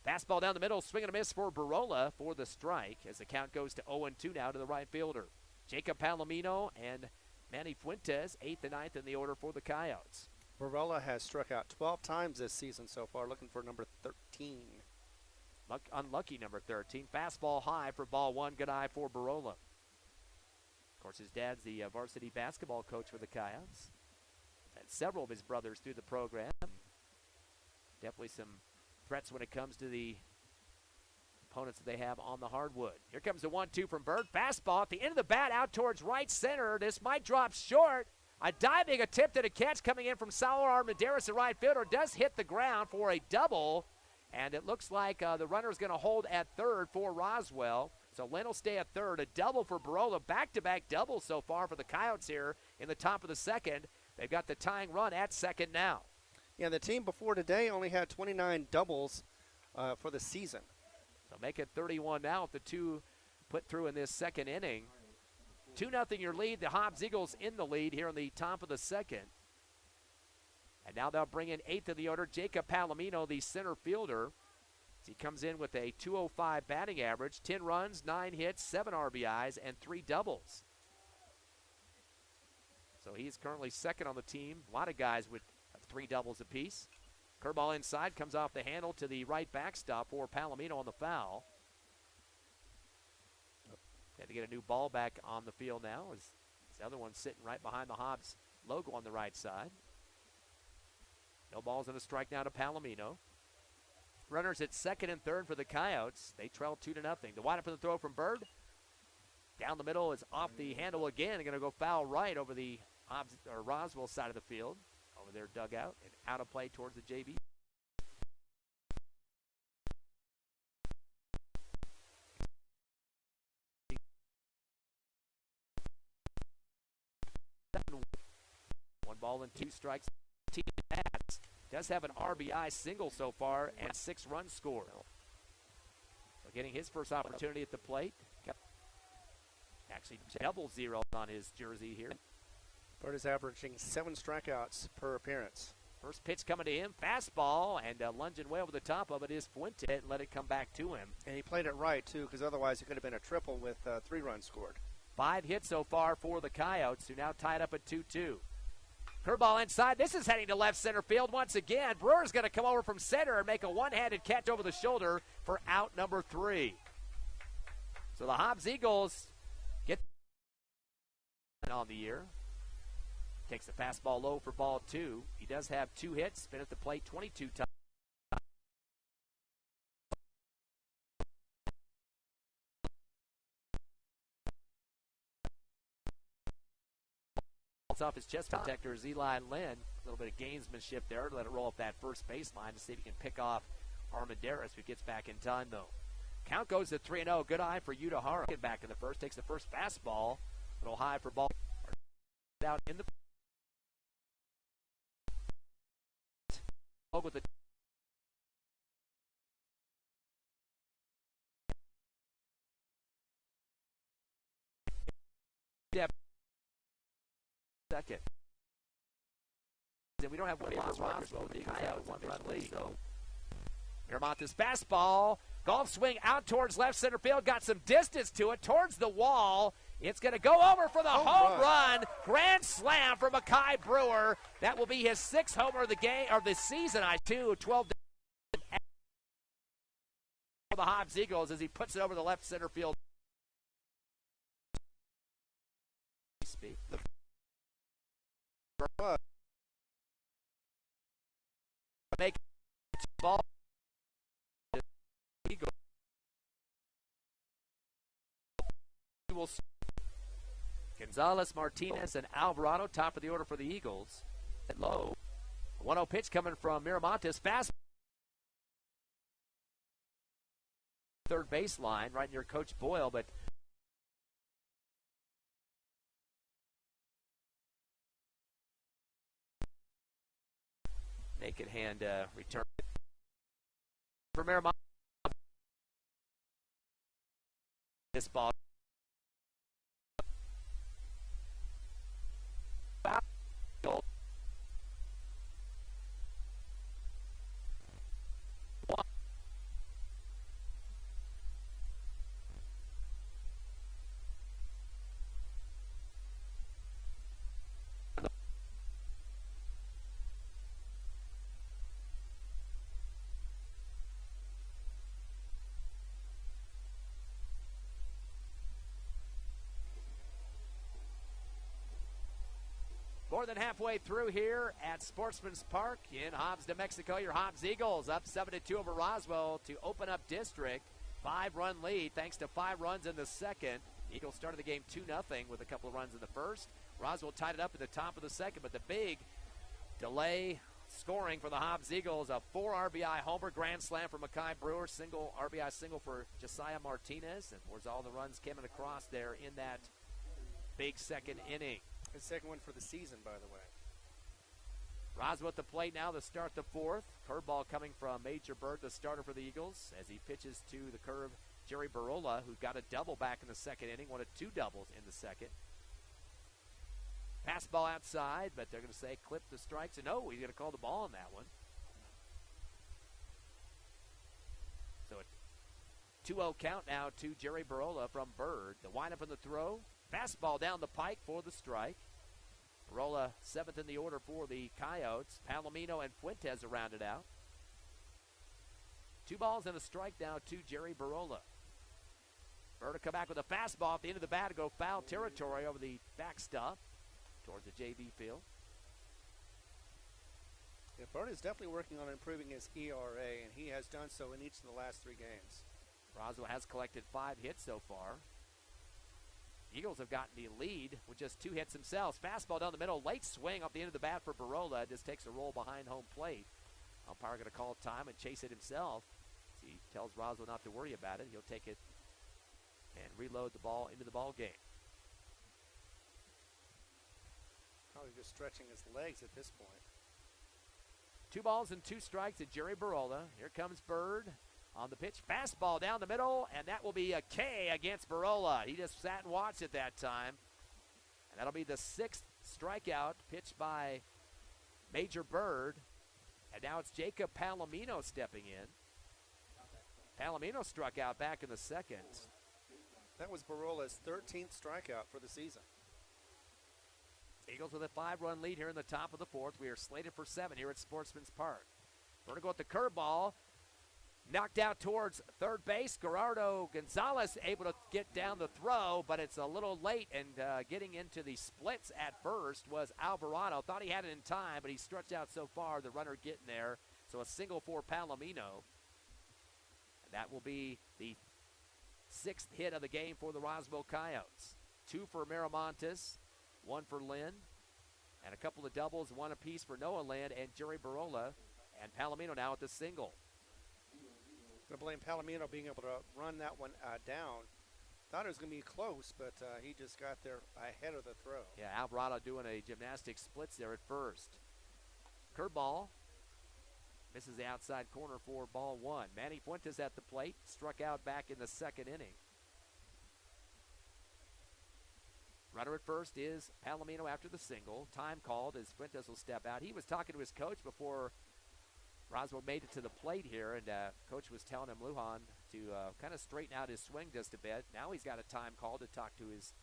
Fastball down the middle, swing and a miss for Barola for the strike as the count goes to 0-2 now to the right fielder. Jacob Palomino and Manny Fuentes, 8th and 9th in the order for the Coyotes. Barola has struck out 12 times this season so far, looking for number 13. Unlucky number 13. Fastball high for ball 1. Good eye for Barola. Of course, his dad's the varsity basketball coach for the Coyotes. And several of his brothers through the program. Definitely some threats when it comes to the opponents that they have on the hardwood. Here comes the 1-2 from Bird. Fastball at the end of the bat out towards right center. This might drop short. A diving attempt at a catch coming in from Saul Armendariz, the right fielder, does hit the ground for a double. And it looks like the runner is going to hold at third for Roswell. So Lynn will stay at third. A double for Barola. Back-to-back doubles so far for the Coyotes here in the top of the second. They've got the tying run at second now. Yeah, the team before today only had 29 doubles for the season. So make it 31 now with the 2 put through in this second inning. 2-0 your lead. The Hobbs Eagles in the lead here in the top of the second. And now they'll bring in 8th in the order, Jacob Palomino, the center fielder. He comes in with a .205 batting average, 10 runs, 9 hits, 7 RBIs, and 3 doubles. So he's currently second on the team. A lot of guys with 3 doubles apiece. Curveball inside, comes off the handle to the right backstop for Palomino on the foul. Had to get a new ball back on the field now as the other one's sitting right behind the Hobbs logo on the right side. No balls and a strike now to Palomino. Runners at second and third for the Coyotes. They trail 2-0. The windup for the throw from Bird. Down the middle is off the handle again. They're going to go foul right over the Hobbs or Roswell side of the field, over their dugout, and out of play towards the JV. One ball and 2 strikes. Team bats. Does have an RBI single so far and 6 runs scored. So getting his first opportunity at the plate. Actually double zeros on his jersey here. Bird is averaging 7 strikeouts per appearance. First pitch coming to him, fastball, and lunging way over the top of it is Fuente and let it come back to him. And he played it right, too, because otherwise it could have been a triple with 3 runs scored. 5 hits so far for the Coyotes, who now tied up at 2-2. Curveball inside. This is heading to left center field once again. Brewer's going to come over from center and make a one-handed catch over the shoulder for out number 3. So the Hobbs Eagles get on the year. Takes the fastball low for ball 2. He does have 2 hits. Been at the plate 22 times. Off his chest protector is Eli Lynn. A little bit of gamesmanship there to let it roll up that first baseline to see if he can pick off Armendariz, who gets back in time, though. Count goes to 3-0. Good eye for Utahara. Get back in the first. Takes the first fastball. A little high for ball. Out in the with the second. Then we don't have one Roswell with the Coyotes one run lead. So Miramontes fastball, golf swing out towards left center field, got some distance to it towards the wall. It's going to go over for the home run. Grand slam for Mackay Brewer. That will be his 6th homer of the game or the season. 12 the the Hobbs Eagles as he puts it over the left center field. Make ball. Eagles. Gonzalez, Martinez, and Alvarado, top of the order for the Eagles. At low. 1-0 pitch coming from Miramontes. Fast. Third baseline, right near Coach Boyle, but naked hand return for Miramontes. This ball. More than halfway through here at Sportsman's Park in Hobbs, New Mexico. Your Hobbs Eagles up 7-2 over Roswell to open up district. 5-run lead thanks to 5 runs in the second. Eagles started the game 2-0 with a couple of runs in the first. Roswell tied it up at the top of the second, but the big delay scoring for the Hobbs Eagles, a 4 RBI homer, grand slam for Mackay Brewer, single RBI single for Josiah Martinez, and was all the runs coming across there in that big second inning. His second one for the season, by the way. Roswell at the plate now to start the fourth. Curveball coming from Major Bird, the starter for the Eagles, as he pitches to the curve Jerry Barola, who got a double back in the second inning, one of 2 doubles in the second. Fastball outside, but they're going to say clip the strikes, and no, he's going to call the ball on that one. So a 2-0 count now to Jerry Barola from Bird. The windup and the throw. Fastball down the pike for the strike. Barola 7th in the order for the Coyotes. Palomino and Fuentes are rounded out. 2 balls and a strike now to Jerry Barola. Bird to come back with a fastball at the end of the bat to go foul territory over the backstop towards the JV field. Yeah, Bird is definitely working on improving his ERA, and he has done so in each of the last 3 games. Roswell has collected 5 hits so far. Eagles have gotten the lead with just 2 hits themselves. Fastball down the middle, late swing off the end of the bat for Barola. Just takes a roll behind home plate. Umpire going to call time and chase it himself. He tells Roswell not to worry about it. He'll take it and reload the ball into the ball game. Probably just stretching his legs at this point. 2 balls and 2 strikes at Jerry Barola. Here comes Bird. On the pitch, fastball down the middle, and that will be a K against Barola. He just sat and watched it that time. And that'll be the 6th strikeout pitched by Major Bird. And now it's Jacob Palomino stepping in. Palomino struck out back in the second. That was Barola's 13th strikeout for the season. Eagles with a 5-run lead here in the top of the 4th. We are slated for 7 here at Sportsman's Park. Vertigo at the curveball. Knocked out towards third base. Gerardo Gonzalez able to get down the throw, but it's a little late, and getting into the splits at first was Alvarado. Thought he had it in time, but he stretched out so far, the runner getting there. So a single for Palomino. And that will be the 6th hit of the game for the Roswell Coyotes. 2 for Miramontes, 1 for Lynn, and a couple of doubles, 1 apiece for Noah Lynn and Jerry Barola, and Palomino now at the single. Going to blame Palomino being able to run that one down. Thought it was going to be close, but he just got there ahead of the throw. Yeah, Alvarado doing a gymnastic splits there at first. Curveball. Misses the outside corner for ball 1. Manny Fuentes at the plate. Struck out back in the second inning. Runner at first is Palomino after the single. Time called as Fuentes will step out. He was talking to his coach before Roswell made it to the plate here, and coach was telling him, Lujan, to kind of straighten out his swing just a bit. Now he's got a time call to talk to his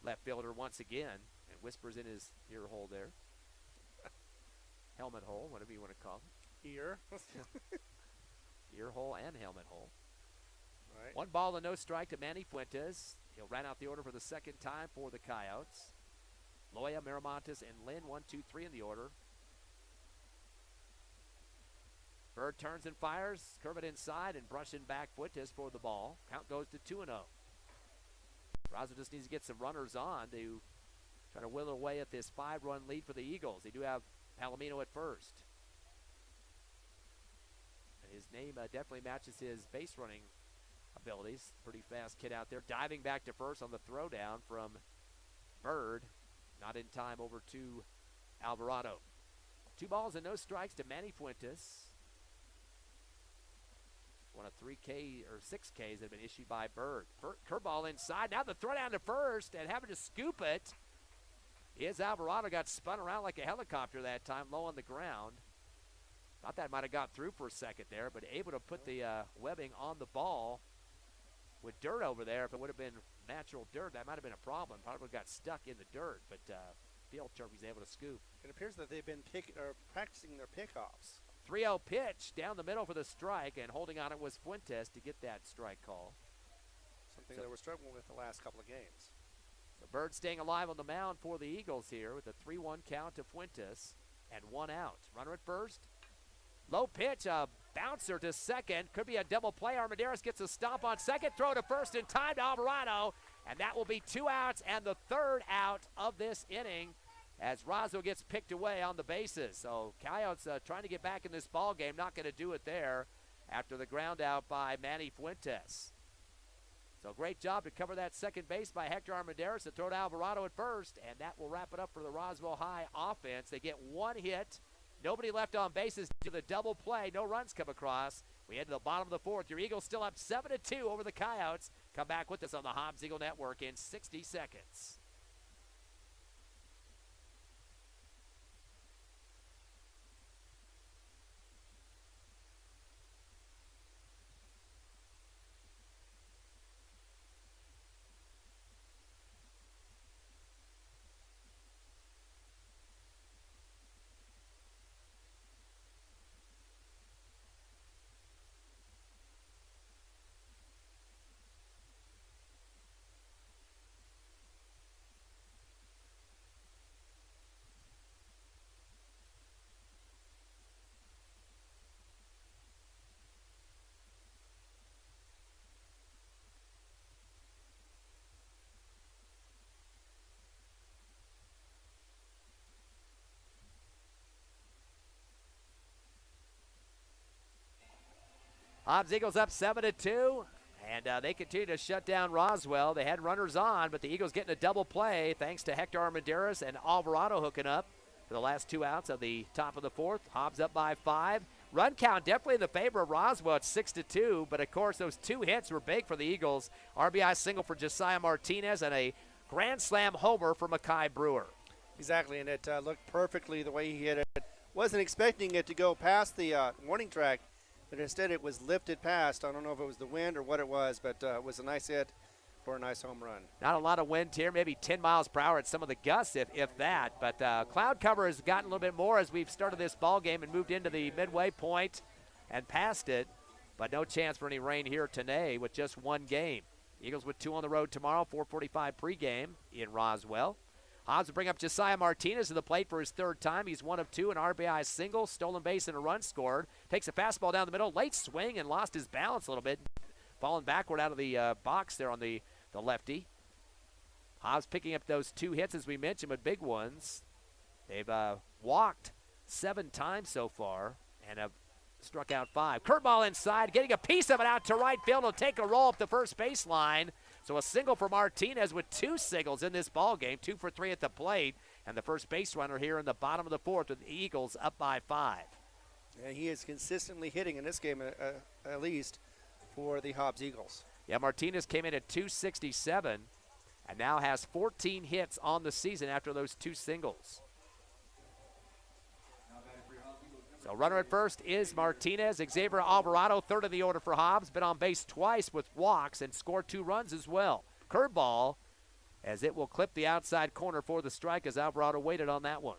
left fielder once again, and whispers in his ear hole there. Helmet hole, whatever you want to call it. Ear. Ear hole and helmet hole. Right. 1 ball and no strike to Manny Fuentes. He'll round out the order for the second time for the Coyotes. Loya, Miramontes, and Lynn, 1, 2, 3 in the order. Bird turns and fires, curve it inside, and brushing back Fuentes for the ball. Count goes to 2-0. Roswell just needs to get some runners on to try to whittle away at this 5-run lead for the Eagles. They do have Palomino at first. His name definitely matches his base running abilities. Pretty fast kid out there. Diving back to first on the throwdown from Bird. Not in time over to Alvarado. 2 balls and no strikes to Manny Fuentes. One of 3K or 6Ks that have been issued by Bird. Curveball inside. Now the throw down to first and having to scoop it is Alvarado. Got spun around like a helicopter that time, low on the ground. Thought that might have got through for a second there, but able to put the webbing on the ball with dirt over there. If it would have been natural dirt, that might have been a problem. Probably got stuck in the dirt, but field trophy's able to scoop. It appears that they've been practicing their pickoffs. 3-0 pitch down the middle for the strike, and holding on it was Fuentes to get that strike call. Something that we're struggling with the last couple of games. So Bird staying alive on the mound for the Eagles here with a 3-1 count to Fuentes and 1 out. Runner at first. Low pitch, a bouncer to second. Could be a double play. Armendariz gets a stop on second. Throw to first in time to Alvarado. And that will be 2 outs and the 3rd out of this inning as Roswell gets picked away on the bases. So Coyotes trying to get back in this ball game. Not going to do it there after the ground out by Manny Fuentes. So great job to cover that second base by Hector Armendariz to throw to Alvarado at first. And that will wrap it up for the Roswell High offense. They get 1 hit. Nobody left on bases to the double play. No runs come across. We head to the bottom of the 4th. Your Eagles still up 7-2 over the Coyotes. Come back with us on the Hobbs Eagle Network in 60 seconds. Hobbs Eagles up 7-2, and they continue to shut down Roswell. They had runners on, but the Eagles getting a double play thanks to Hector Armendariz and Alvarado hooking up for the last 2 outs of the top of the 4th. Hobbs up by 5. Run count definitely in the favor of Roswell at 6-2, but of course those 2 hits were big for the Eagles. RBI single for Josiah Martinez and a grand slam homer for Mackay Brewer. Exactly, and it looked perfectly the way he hit it. Wasn't expecting it to go past the warning track, but instead it was lifted past. I don't know if it was the wind or what it was, but it was a nice hit for a nice home run. Not a lot of wind here, maybe 10 miles per hour at some of the gusts, if that. But cloud cover has gotten a little bit more as we've started this ball game and moved into the midway point and past it. But no chance for any rain here today with just 1 game. Eagles with 2 on the road tomorrow, 4:45 pregame in Roswell. Hobbs will bring up Josiah Martinez to the plate for his 3rd time. He's 1 of 2, an RBI single, stolen base, and a run scored. Takes a fastball down the middle, late swing, and lost his balance a little bit. Falling backward out of the box there on the lefty. Hobbs picking up those 2 hits, as we mentioned, but big ones. They've walked 7 times so far and have struck out 5. Curveball inside, getting a piece of it out to right field. Will take a roll up the first baseline. So a single for Martinez with 2 singles in this ball game, 2 for 3 at the plate, and the first base runner here in the bottom of the 4th with the Eagles up by 5. Yeah, he is consistently hitting in this game, at least for the Hobbs Eagles. Yeah, Martinez came in at 267 and now has 14 hits on the season after those 2 singles. So runner at first is Martinez. Xavier Alvarado, 3rd in the order for Hobbs. Been on base twice with walks and scored 2 runs as well. Curveball, as it will clip the outside corner for the strike as Alvarado waited on that one.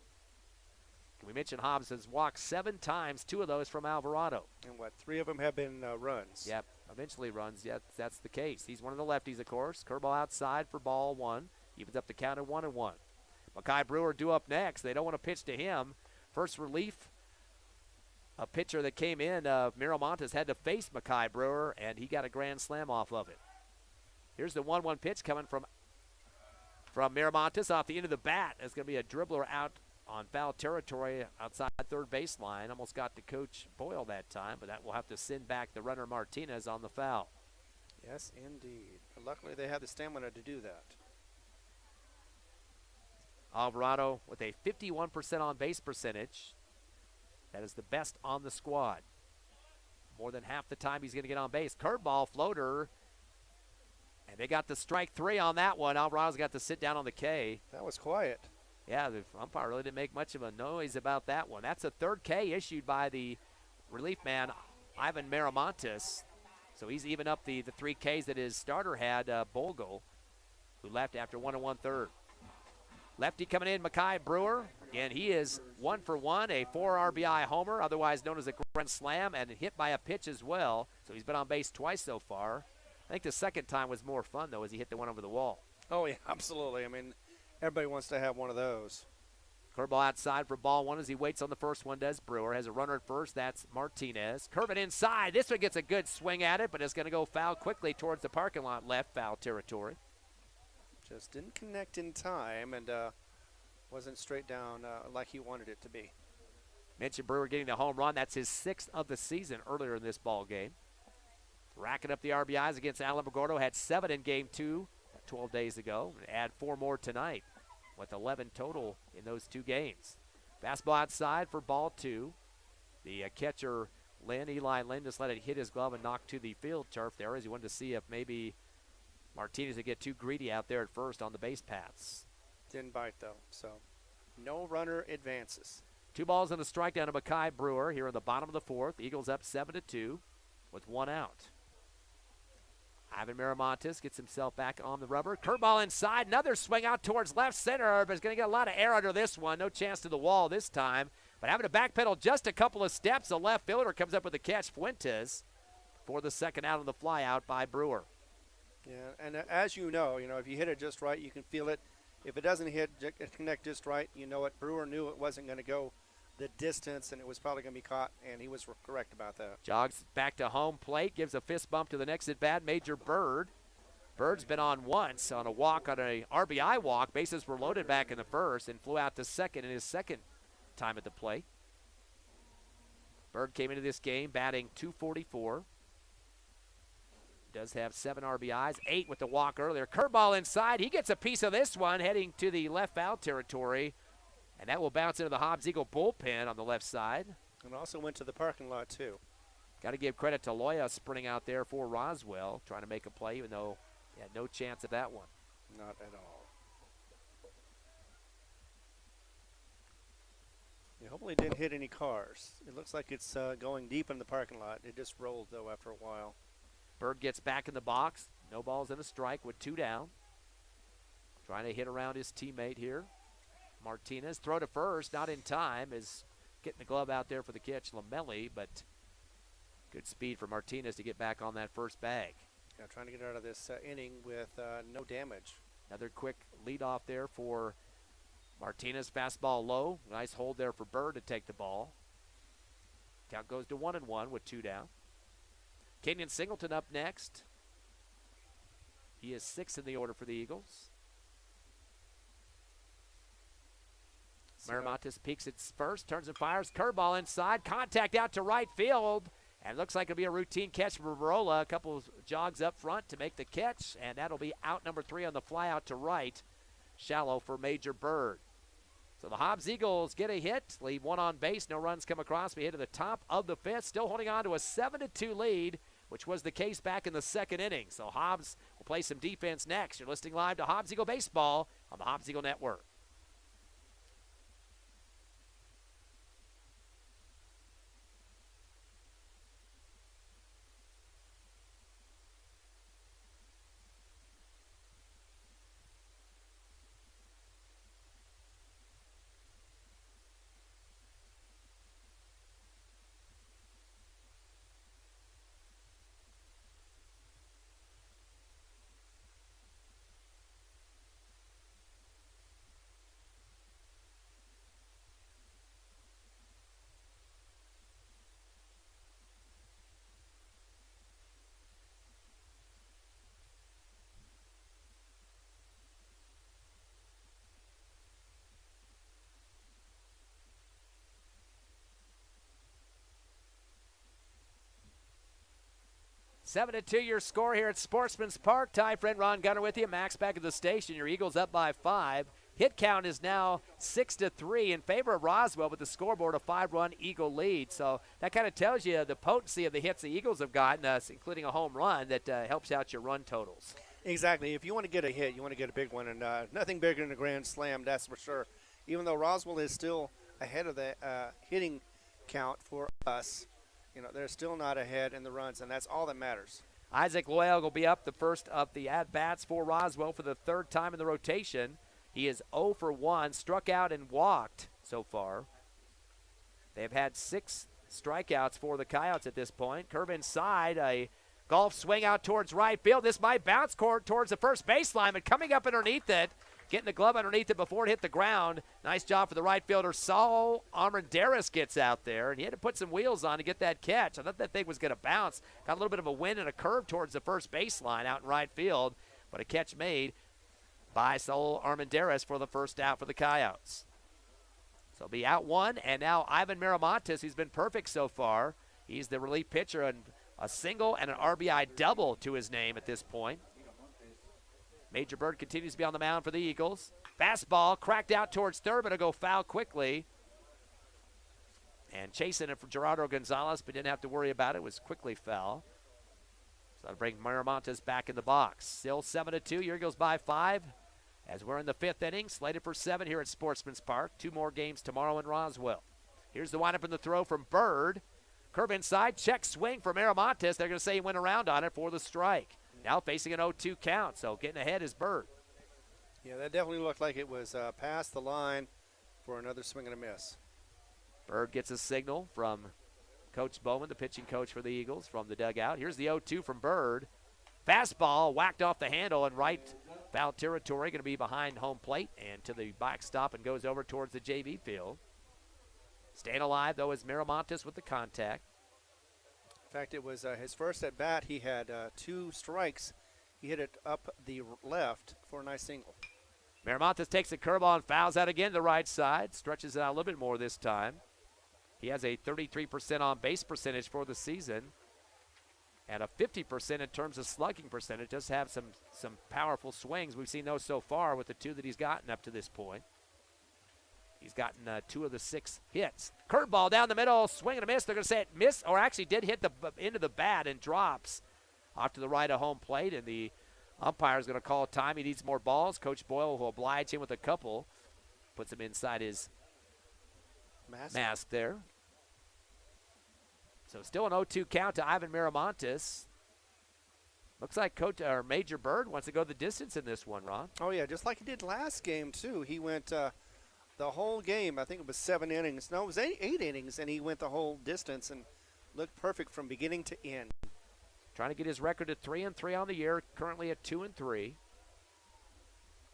We mentioned Hobbs has walked 7 times, 2 of those from Alvarado. And 3 of them have been runs. Yep, eventually runs. Yep, that's the case. He's one of the lefties, of course. Curveball outside for ball 1. Evens up the count at 1-1. Mackay Brewer due up next. They don't want to pitch to him. First relief, a pitcher that came in, Miramontes, had to face Mackay Brewer, and he got a grand slam off of it. Here's the 1-1 pitch coming from Miramontes off the end of the bat. It's going to be a dribbler out on foul territory outside third baseline. Almost got to Coach Boyle that time, but that will have to send back the runner Martinez on the foul. Yes, indeed. But luckily they have the stamina to do that. Alvarado with a 51% on base percentage. That is the best on the squad. More than half the time he's going to get on base. Curveball, floater. And they got the strike 3 on that one. Alvarado's got to sit down on the K. That was quiet. Yeah, the umpire really didn't make much of a noise about that one. That's a third K issued by the relief man, Ivan Miramontes. So he's even up the 3 Ks that his starter had, Bogle, who left after 1 1/3. Lefty coming in, Mackay Brewer. Again, he is 1 for 1, a 4 RBI homer, otherwise known as a grand slam, and hit by a pitch as well. So he's been on base twice so far. I think the second time was more fun, though, as he hit the one over the wall. Oh, yeah, absolutely. I mean, everybody wants to have one of those. Curveball outside for ball 1 as he waits on the first one, does Brewer. Has a runner at first, that's Martinez. Curve it inside. This one gets a good swing at it, but it's going to go foul quickly towards the parking lot left, foul territory. Just didn't connect in time and wasn't straight down like he wanted it to be. Mentioned Brewer getting the home run. That's his 6th of the season earlier in this ball game. Racking up the RBIs against Alamogordo. Had 7 in game 2 12 days ago. Add 4 more tonight with 11 total in those 2 games. Fastball outside for ball 2. The catcher, Eli Lynn, just let it hit his glove and knock to the field turf there as he wanted to see if maybe Martinez would get too greedy out there at first on the base paths. Didn't bite, though, so no runner advances. 2 balls and a strike down to Mackay Brewer here in the bottom of the 4th. Eagles up 7-2 with 1 out. Ivan Miramontes gets himself back on the rubber. Curveball inside, another swing out towards left center, but he's going to get a lot of air under this one. No chance to the wall this time, but having to backpedal just a couple of steps, the left fielder comes up with the catch, Fuentes, for the second out on the fly out by Brewer. Yeah, and as you know, if you hit it just right, you can feel it. If it doesn't connect just right, you know it. Brewer knew it wasn't going to go the distance, and it was probably going to be caught, and he was correct about that. Jogs back to home plate, gives a fist bump to the next at bat, Major Bird. Bird's been on once on a walk, on a RBI walk. Bases were loaded back in the first and flew out to second in his second time at the plate. Bird came into this game batting .244. Does have 7 RBIs, 8 with the walk earlier. Curveball inside. He gets a piece of this one heading to the left foul territory. And that will bounce into the Hobbs Eagle bullpen on the left side. And also went to the parking lot, too. Got to give credit to Loya sprinting out there for Roswell, trying to make a play, even though he had no chance at that one. Not at all. Yeah, hopefully it didn't hit any cars. It looks like it's going deep in the parking lot. It just rolled, though, after a while. Bird gets back in the box. No balls and a strike with 2 down. Trying to hit around his teammate here. Martinez, throw to first, not in time, is getting the glove out there for the catch, Lamelli, but good speed for Martinez to get back on that first bag. Yeah, trying to get out of this inning with no damage. Another quick lead off there for Martinez, fastball low. Nice hold there for Bird to take the ball. Count goes to 1-1 with 2 down. Kenyon Singleton up next. He is 6th in the order for the Eagles. Miramontes peeks at first, turns and fires. Curveball inside, contact out to right field. And it looks like it'll be a routine catch for Barola. A couple of jogs up front to make the catch. And that'll be out number 3 on the fly out to right. Shallow for Major Bird. So the Hobbs Eagles get a hit, leave 1 on base. No runs come across. We hit to the top of the 5th, still holding on to a 7-2 lead, which was the case back in the 2nd inning. So Hobbs will play some defense next. You're listening live to Hobbs Eagle Baseball on the Hobbs Eagle Network. 7-2 your score here at Sportsman's Park. Ty, friend Ron Gunner with you. Max back at the station. Your Eagles up by 5. Hit count is now 6-3 in favor of Roswell with the scoreboard, a 5-run Eagle lead. So that kind of tells you the potency of the hits the Eagles have gotten, including a home run that helps out your run totals. Exactly. If you want to get a hit, you want to get a big one, and nothing bigger than a grand slam, that's for sure. Even though Roswell is still ahead of the hitting count for us, they're still not ahead in the runs, and that's all that matters. Isaac Loyal will be up the first of the at-bats for Roswell for the third time in the rotation. He is 0 for 1, struck out and walked so far. They've had 6 strikeouts for the Coyotes at this point. Curve inside, a golf swing out towards right field. This might bounce towards the first baseline, but coming up underneath it, getting the glove underneath it before it hit the ground. Nice job for the right fielder. Saul Armendariz gets out there, and he had to put some wheels on to get that catch. I thought that thing was going to bounce. Got a little bit of a wind and a curve towards the first baseline out in right field, but a catch made by Saul Armendariz for the first out for the Coyotes. So be out 1, and now Ivan Miramontes, who's been perfect so far. He's the relief pitcher, and a single and an RBI double to his name at this point. Major Bird continues to be on the mound for the Eagles. Fastball cracked out towards third, but it'll go foul quickly. And chasing it for Gerardo Gonzalez, but didn't have to worry about it. It was quickly foul. So that'll bring Miramontes back in the box. Still 7-2. Your Eagles by 5. As we're in the 5th inning, slated for 7 here at Sportsman's Park. 2 more games tomorrow in Roswell. Here's the windup and the throw from Bird. Curve inside, check swing for Miramontes. They're going to say he went around on it for the strike. Now facing an 0-2 count, so getting ahead is Bird. Yeah, that definitely looked like it was past the line for another swing and a miss. Bird gets a signal from Coach Bowman, the pitching coach for the Eagles, from the dugout. Here's the 0-2 from Bird. Fastball whacked off the handle and right foul territory, going to be behind home plate and to the backstop and goes over towards the JV field. Staying alive, though, is Miramontes with the contact. In fact, it was his first at bat. He had 2 strikes. He hit it up the left for a nice single. Miramontes takes a curveball and fouls out again to the right side. Stretches it out a little bit more this time. He has a 33% on base percentage for the season and a 50% in terms of slugging percentage. Does have some powerful swings. We've seen those so far with the 2 that he's gotten up to this point. He's gotten 2 of the 6 hits. Curveball down the middle, swing and a miss. They're going to say it missed, or actually did hit the end of the bat and drops off to the right of home plate. And the umpire is going to call time. He needs more balls. Coach Boyle will oblige him with a couple. Puts him inside his mask there. So still an 0-2 count to Ivan Miramontes. Looks like Major Bird wants to go the distance in this one, Ron. Oh, yeah, just like he did last game, too. He went the whole game. I think it was 7 innings. No, it was 8 innings, and he went the whole distance and looked perfect from beginning to end. Trying to get his record to 3-3 on the year, currently at 2-3.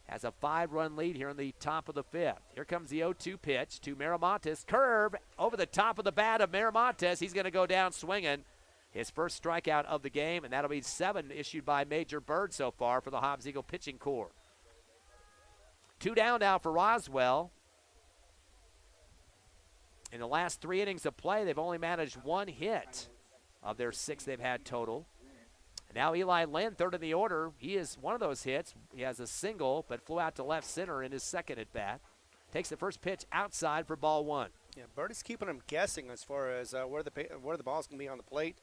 Has a 5-run lead here in the top of the 5th. Here comes the 0-2 pitch to Miramontes. Curve over the top of the bat of Miramontes. He's going to go down swinging. His first strikeout of the game, and that'll be 7 issued by Major Bird so far for the Hobbs Eagle pitching corps. 2 down now for Roswell. In the last 3 innings of play, they've only managed 1 hit of their 6 they've had total. And now Eli Lynn, third in the order. He is one of those hits. He has a single, but flew out to left center in his second at bat. Takes the first pitch outside for ball 1. Yeah, Bird is keeping him guessing as far as where the ball's going to be on the plate,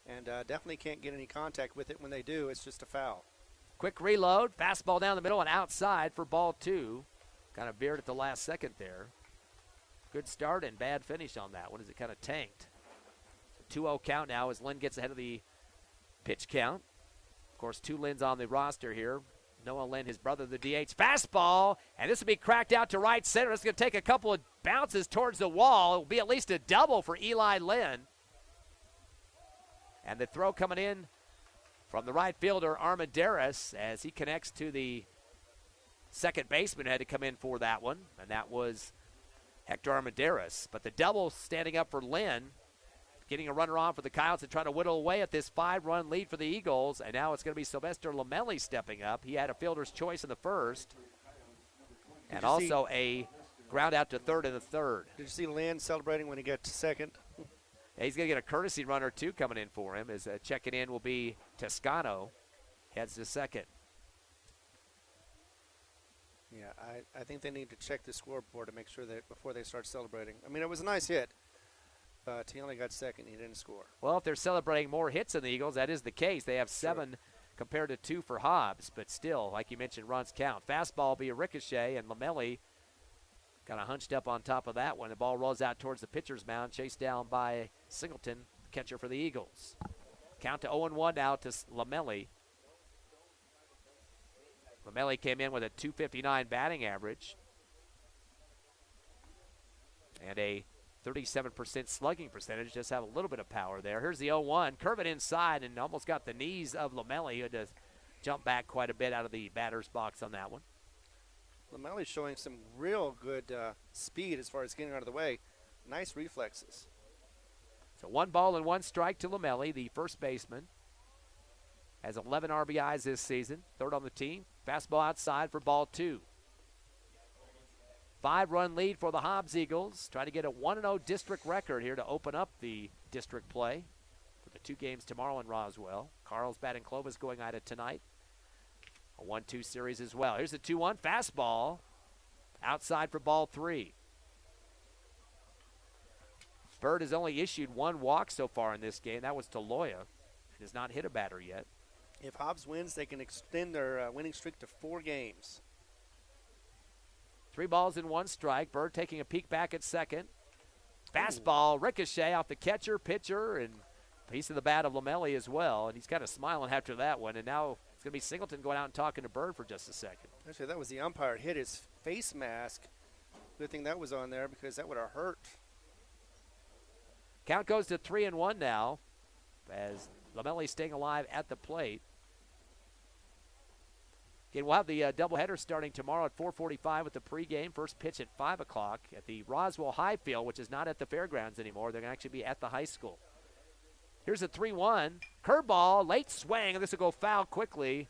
and definitely can't get any contact with it. When they do, it's just a foul. Quick reload, fastball down the middle and outside for ball 2. Kind of veered at the last second there. Good start and bad finish on that one as it kind of tanked. 2-0 count now as Lynn gets ahead of the pitch count. Of course, 2 Lyns on the roster here. Noah Lynn, his brother, the DH. Fastball, and this will be cracked out to right center. It's going to take a couple of bounces towards the wall. It will be at least a double for Eli Lynn. And the throw coming in from the right fielder, Armendariz, as he connects to the second baseman who had to come in for that one, and that was Hector Armendariz. But the double standing up for Lynn, getting a runner on for the Coyotes and trying to whittle away at this 5-run lead for the Eagles. And now it's going to be Sylvester Lamelli stepping up. He had a fielder's choice in the first. And also a ground out to third in the third. Did you see Lynn celebrating when he got to second? He's going to get a courtesy runner, too, coming in for him, as checking in will be Toscano. Heads to second. Yeah, I think they need to check the scoreboard to make sure that before they start celebrating. I mean, it was a nice hit, but he only got second. He didn't score. Well, if they're celebrating more hits than the Eagles, that is the case. They have 7 compared to 2 for Hobbs, but still, like you mentioned, runs count. Fastball will be a ricochet, and Lamelli kind of hunched up on top of that one. The ball rolls out towards the pitcher's mound, chased down by Singleton, catcher for the Eagles. Count to 0-1 now to Lamelli. Lamelli came in with a .259 batting average and a 37% slugging percentage. Just have a little bit of power there. Here's the 0-1. Curve it inside and almost got the knees of Lamelli, who had to jump back quite a bit out of the batter's box on that one. Lamelli's showing some real good speed as far as getting out of the way. Nice reflexes. So 1 ball and 1 strike to Lamelli, the first baseman. Has 11 RBIs this season, 3rd on the team. Fastball outside for ball 2. 5-run lead for the Hobbs Eagles. Trying to get a 1-0 district record here to open up the district play for the 2 games tomorrow in Roswell. Carlsbad and Clovis going at it tonight. A 1-2 series as well. Here's the 2-1 fastball. Outside for ball 3. Bird has only issued 1 walk so far in this game. That was to Loya. He has not hit a batter yet. If Hobbs wins, they can extend their winning streak to 4 games. 3 balls and 1 strike. Bird taking a peek back at second. Fastball, ricochet off the catcher, pitcher, and piece of the bat of Lamelli as well. And he's kind of smiling after that one. And now it's going to be Singleton going out and talking to Bird for just a second. Actually, that was the umpire. Hit his face mask. Good thing that was on there because that would have hurt. Count goes to 3-1 now as Lamelli staying alive at the plate. Again, we'll have the doubleheader starting tomorrow at 4:45 with the pregame. First pitch at 5 o'clock at the Roswell High field, which is not at the fairgrounds anymore. They're going to actually be at the high school. Here's a 3-1. Curveball, late swing, and this will go foul quickly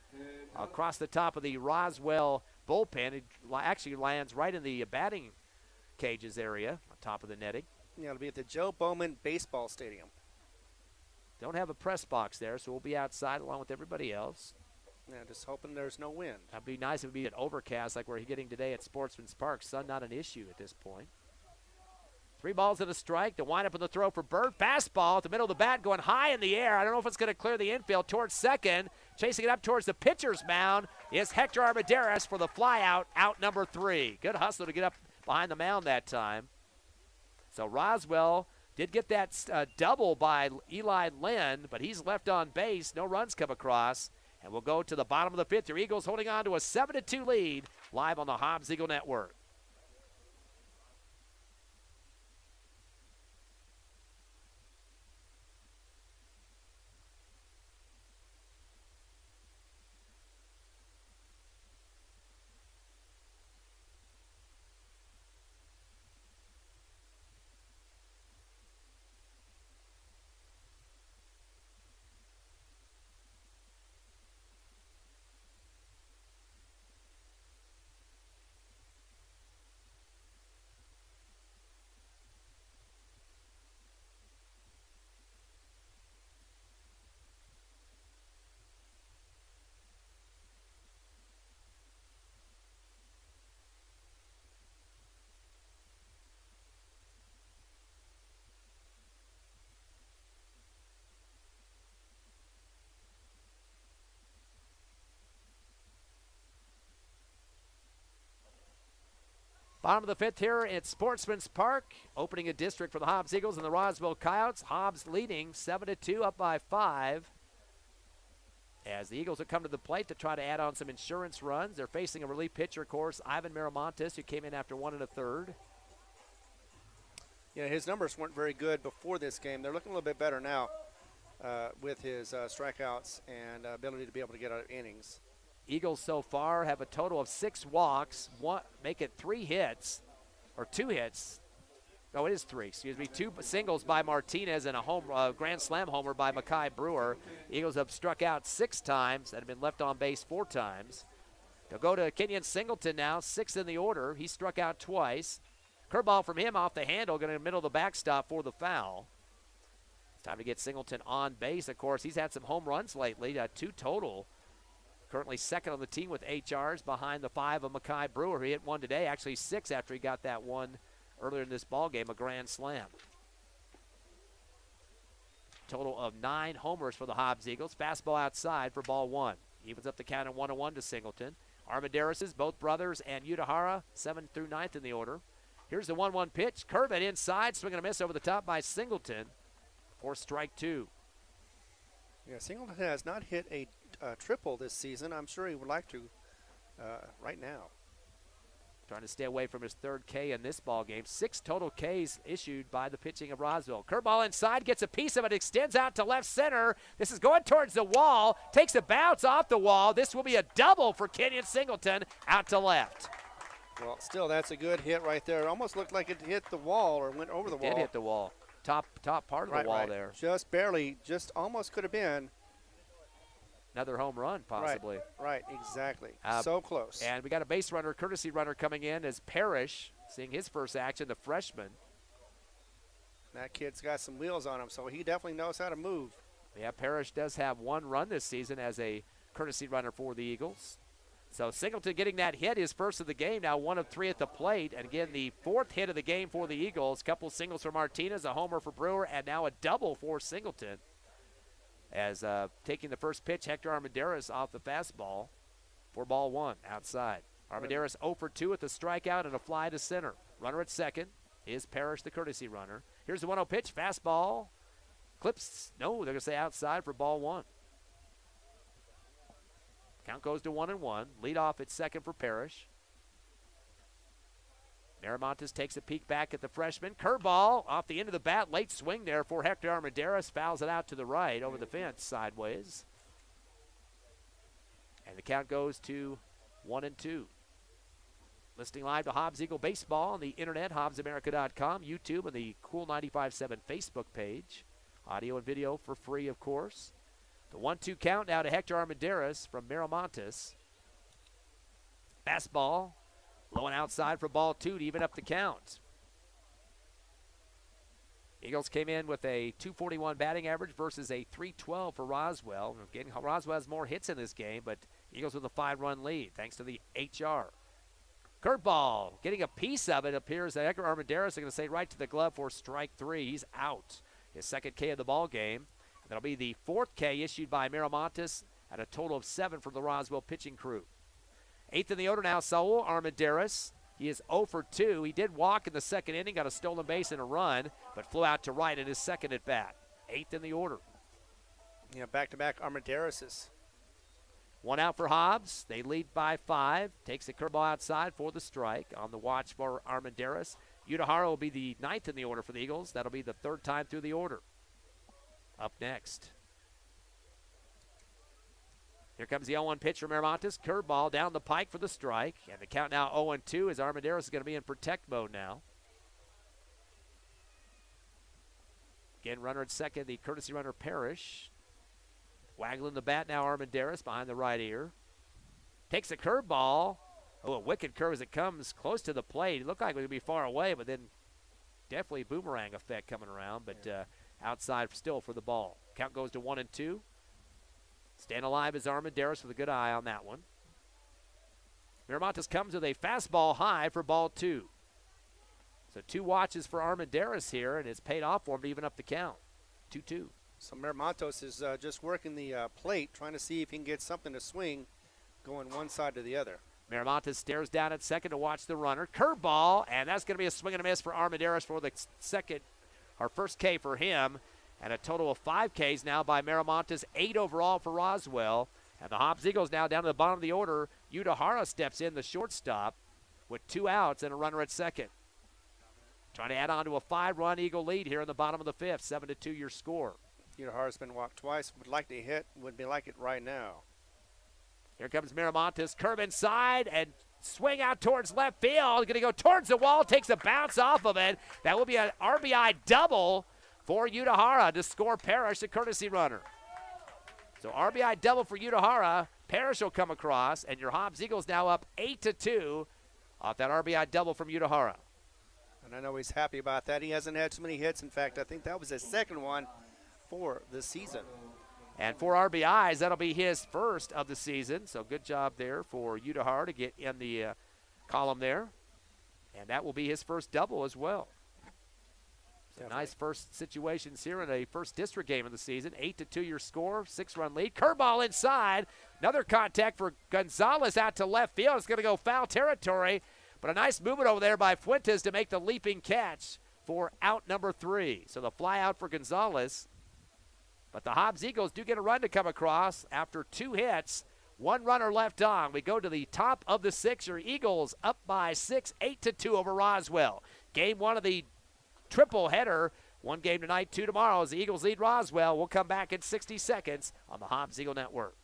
across the top of the Roswell bullpen. It actually lands right in the batting cages area on top of the netting. Yeah, it'll be at the Joe Bowman Baseball Stadium. Don't have a press box there, so we'll be outside along with everybody else. Yeah, just hoping there's no wind. That'd be nice if it would be an overcast like we're getting today at Sportsman's Park. Sun not an issue at this point. 3 balls and a strike. The windup and the throw for Bird. Fastball at the middle of the bat going high in the air. I don't know if it's going to clear the infield towards second. Chasing it up towards the pitcher's mound is Hector Armendariz for the fly out number 3. Good hustle to get up behind the mound that time. So Roswell did get that double by Eli Lynn, but he's left on base. No runs come across. And we'll go to the bottom of the 5th. Your Eagles holding on to a 7-2 lead live on the Hobbs Eagle Network. Bottom of the 5th here at Sportsman's Park. Opening a district for the Hobbs Eagles and the Roswell Coyotes. Hobbs leading 7-2, up by 5. As the Eagles have come to the plate to try to add on some insurance runs. They're facing a relief pitcher, of course, Ivan Miramontes, who came in after 1 1/3. Yeah, his numbers weren't very good before this game. They're looking a little bit better now with his strikeouts and ability to be able to get out of innings. Eagles so far have a total of 6 walks, make it 3 hits, or 2 hits. No, it is 3, excuse me. 2 singles by Martinez and a grand slam homer by Mackay Brewer. Eagles have struck out 6 times and have been left on base 4 times. They'll go to Kenyon Singleton now, 6th in the order. He struck out twice. Curveball from him off the handle, going to middle of the backstop for the foul. Time to get Singleton on base. Of course, he's had some home runs lately, 2 total. Currently second on the team with 8 yards behind the 5 of Mackay Brewer. He hit 1 today, actually 6 after he got that one earlier in this ball game, a grand slam. Total of 9 homers for the Hobbs Eagles. Fastball outside for ball 1. Evens up the count at 1-1 to Singleton. Armendariz, both brothers, and Utahara, 7th through 9th in the order. Here's the 1-1 pitch. Curve it inside. Swing and a miss over the top by Singleton for strike 2. Yeah, Singleton has not hit a triple this season. I'm sure he would like to right now. Trying to stay away from his 3rd K in this ball game. 6 total Ks issued by the pitching of Roswell. Curveball inside, gets a piece of it, extends out to left center. This is going towards the wall, takes a bounce off the wall. This will be a double for Kenyon Singleton out to left. Well, still, that's a good hit right there. It almost looked like it hit the wall or went over the wall. Did hit the wall. Top part of the wall there. Just barely, just almost could have been. Another home run, possibly. Right, exactly. So close. And we got a base runner, courtesy runner coming in as Parrish, seeing his first action, the freshman. That kid's got some wheels on him, so he definitely knows how to move. Yeah, Parrish does have 1 run this season as a courtesy runner for the Eagles. So Singleton getting that hit, his first of the game, now 1 of 3 at the plate. And again, the 4th hit of the game for the Eagles. Couple singles for Martinez, a homer for Brewer, and now a double for Singleton. As taking the first pitch, Hector Armendariz off the fastball for ball 1 outside. Armendariz 0 for 2 with the strikeout and a fly to center. Runner at second is Parrish, the courtesy runner. Here's the 1-0 pitch, fastball. Clips, no, they're going to say outside for ball 1. Count goes to 1-1. Lead off at second for Parrish. Miramontes takes a peek back at the freshman. Curveball off the end of the bat. Late swing there for Hector Armendariz. Fouls it out to the right over the fence sideways. And the count goes to 1-2. Listening live to Hobbs Eagle Baseball on the internet, HobbsAmerica.com, YouTube, and the Cool 95.7 Facebook page. Audio and video for free, of course. The 1-2 count now to Hector Armendariz from Miramontes. Fastball. Low and outside for ball 2 to even up the count. Eagles came in with a .241 batting average versus a .312 for Roswell. Again, Roswell has more hits in this game, but Eagles with a 5-run lead thanks to the HR. Curveball, getting a piece of it, appears that Hector Armendariz is going to say right to the glove for strike 3. He's out. His 2nd K of the ball game. That'll be the 4th K issued by Miramontes at a total of 7 for the Roswell pitching crew. 8th in the order now, Saul Armendariz. He is 0 for 2. He did walk in the 2nd inning, got a stolen base and a run, but flew out to right in his 2nd at bat. 8th in the order. Yeah, back-to-back Armendarizes. 1 out for Hobbs. They lead by 5. Takes the curveball outside for the strike. On the watch for Armendariz. Utahara will be the 9th in the order for the Eagles. That'll be the 3rd time through the order. Up next. Here comes the 0-1 pitch from Miramontes. Curveball down the pike for the strike. And the count now 0-2 as Armendariz is going to be in protect mode now. Again, runner at second, the courtesy runner Parrish. Waggling the bat now, Armendariz behind the right ear. Takes a curveball. Oh, a wicked curve as it comes close to the plate. It looked like it would be far away, but then definitely boomerang effect coming around. But outside still for the ball. Count goes to 1-2. Staying alive is Armendariz with a good eye on that one. Miramontes comes with a fastball high for ball 2. So 2 watches for Armendariz here, and it's paid off for him to even up the count. 2-2. So Miramontes is just working the plate, trying to see if he can get something to swing going one side to the other. Miramontes stares down at second to watch the runner. Curveball, and that's going to be a swing and a miss for Armendariz for the first K for him. And a total of 5 Ks now by Miramontes, 8 overall for Roswell. And the Hobbs Eagles now down to the bottom of the order. Utahara steps in, the shortstop, with 2 outs and a runner at second. Trying to add on to a 5-run Eagle lead here in the bottom of the 5th, 7-2 your score. Utahara's been walked twice, would like to hit, would be like it right now. Here comes Miramontes, curve inside and swing out towards left field. Going to go towards the wall, takes a bounce off of it. That will be an RBI double for Utahara to score Parrish, the courtesy runner. So RBI double for Utahara. Parrish will come across, and your Hobbs Eagles now up 8-2 off that RBI double from Utahara. And I know he's happy about that. He hasn't had too many hits. In fact, I think that was his 2nd one 4 this season. And 4 RBIs, that'll be his first of the season. So good job there for Udahar to get in the column there. And that will be his first double as well. So nice first situations here in a first district game of the season. 8-2 your score, 6-run lead. Curveball inside. Another contact for Gonzalez out to left field. It's going to go foul territory. But a nice movement over there by Fuentes to make the leaping catch for out number 3. So the fly out for Gonzalez. But the Hobbs Eagles do get a run to come across after 2 hits. 1 runner left on. We go to the top of the 6th. Your Eagles up by 6, 8-2 over Roswell. Game 1 of the triple header. 1 game tonight, 2 tomorrow as the Eagles lead Roswell. We'll come back in 60 seconds on the Hobbs Eagle Network.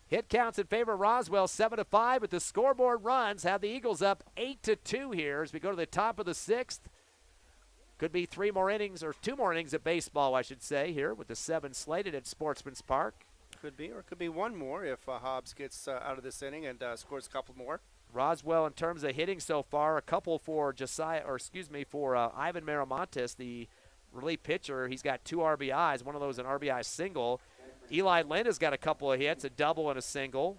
Hit counts in favor of Roswell, 7-5, but the scoreboard runs have the Eagles up 8-2 here as we go to the top of the 6th. Could be 3 more innings or 2 more innings of baseball, I should say, here with the 7 slated at Sportsman's Park. Could be, or it could be 1 more if Hobbs gets out of this inning and scores a couple more. Roswell, in terms of hitting so far, a couple for Ivan Miramontes, the relief pitcher. He's got 2 RBIs, one of those an RBI single. Eli Lind has got a couple of hits, a double and a single.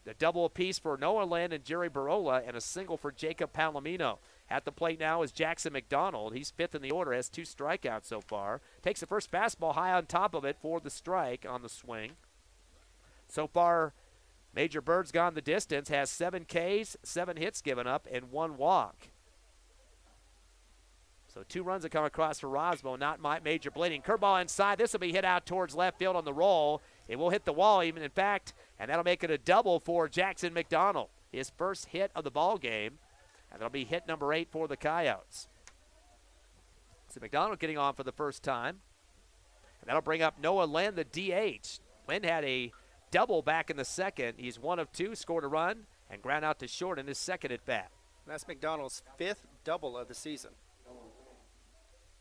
A double apiece for Noah Lind and Jerry Barola, and a single for Jacob Palomino. At the plate now is Jackson McDonald. He's 5th in the order, has 2 strikeouts so far. Takes the first fastball high on top of it for the strike on the swing. So far, Major Bird's gone the distance, has 7 Ks, 7 hits given up, and 1 walk. So 2 runs that come across for Roswell, not Major bleeding. Curveball inside. This will be hit out towards left field on the roll. It will hit the wall even, in fact, and that'll make it a double for Jackson McDonald. His first hit of the ball game, and that'll be hit number 8 for the Coyotes. So McDonald getting on for the first time, and that'll bring up Noah Lind, the DH. Lind had a double back in the 2nd. He's 1 of 2, scored a run, and ground out to short in his 2nd at bat. That's McDonald's 5th double of the season.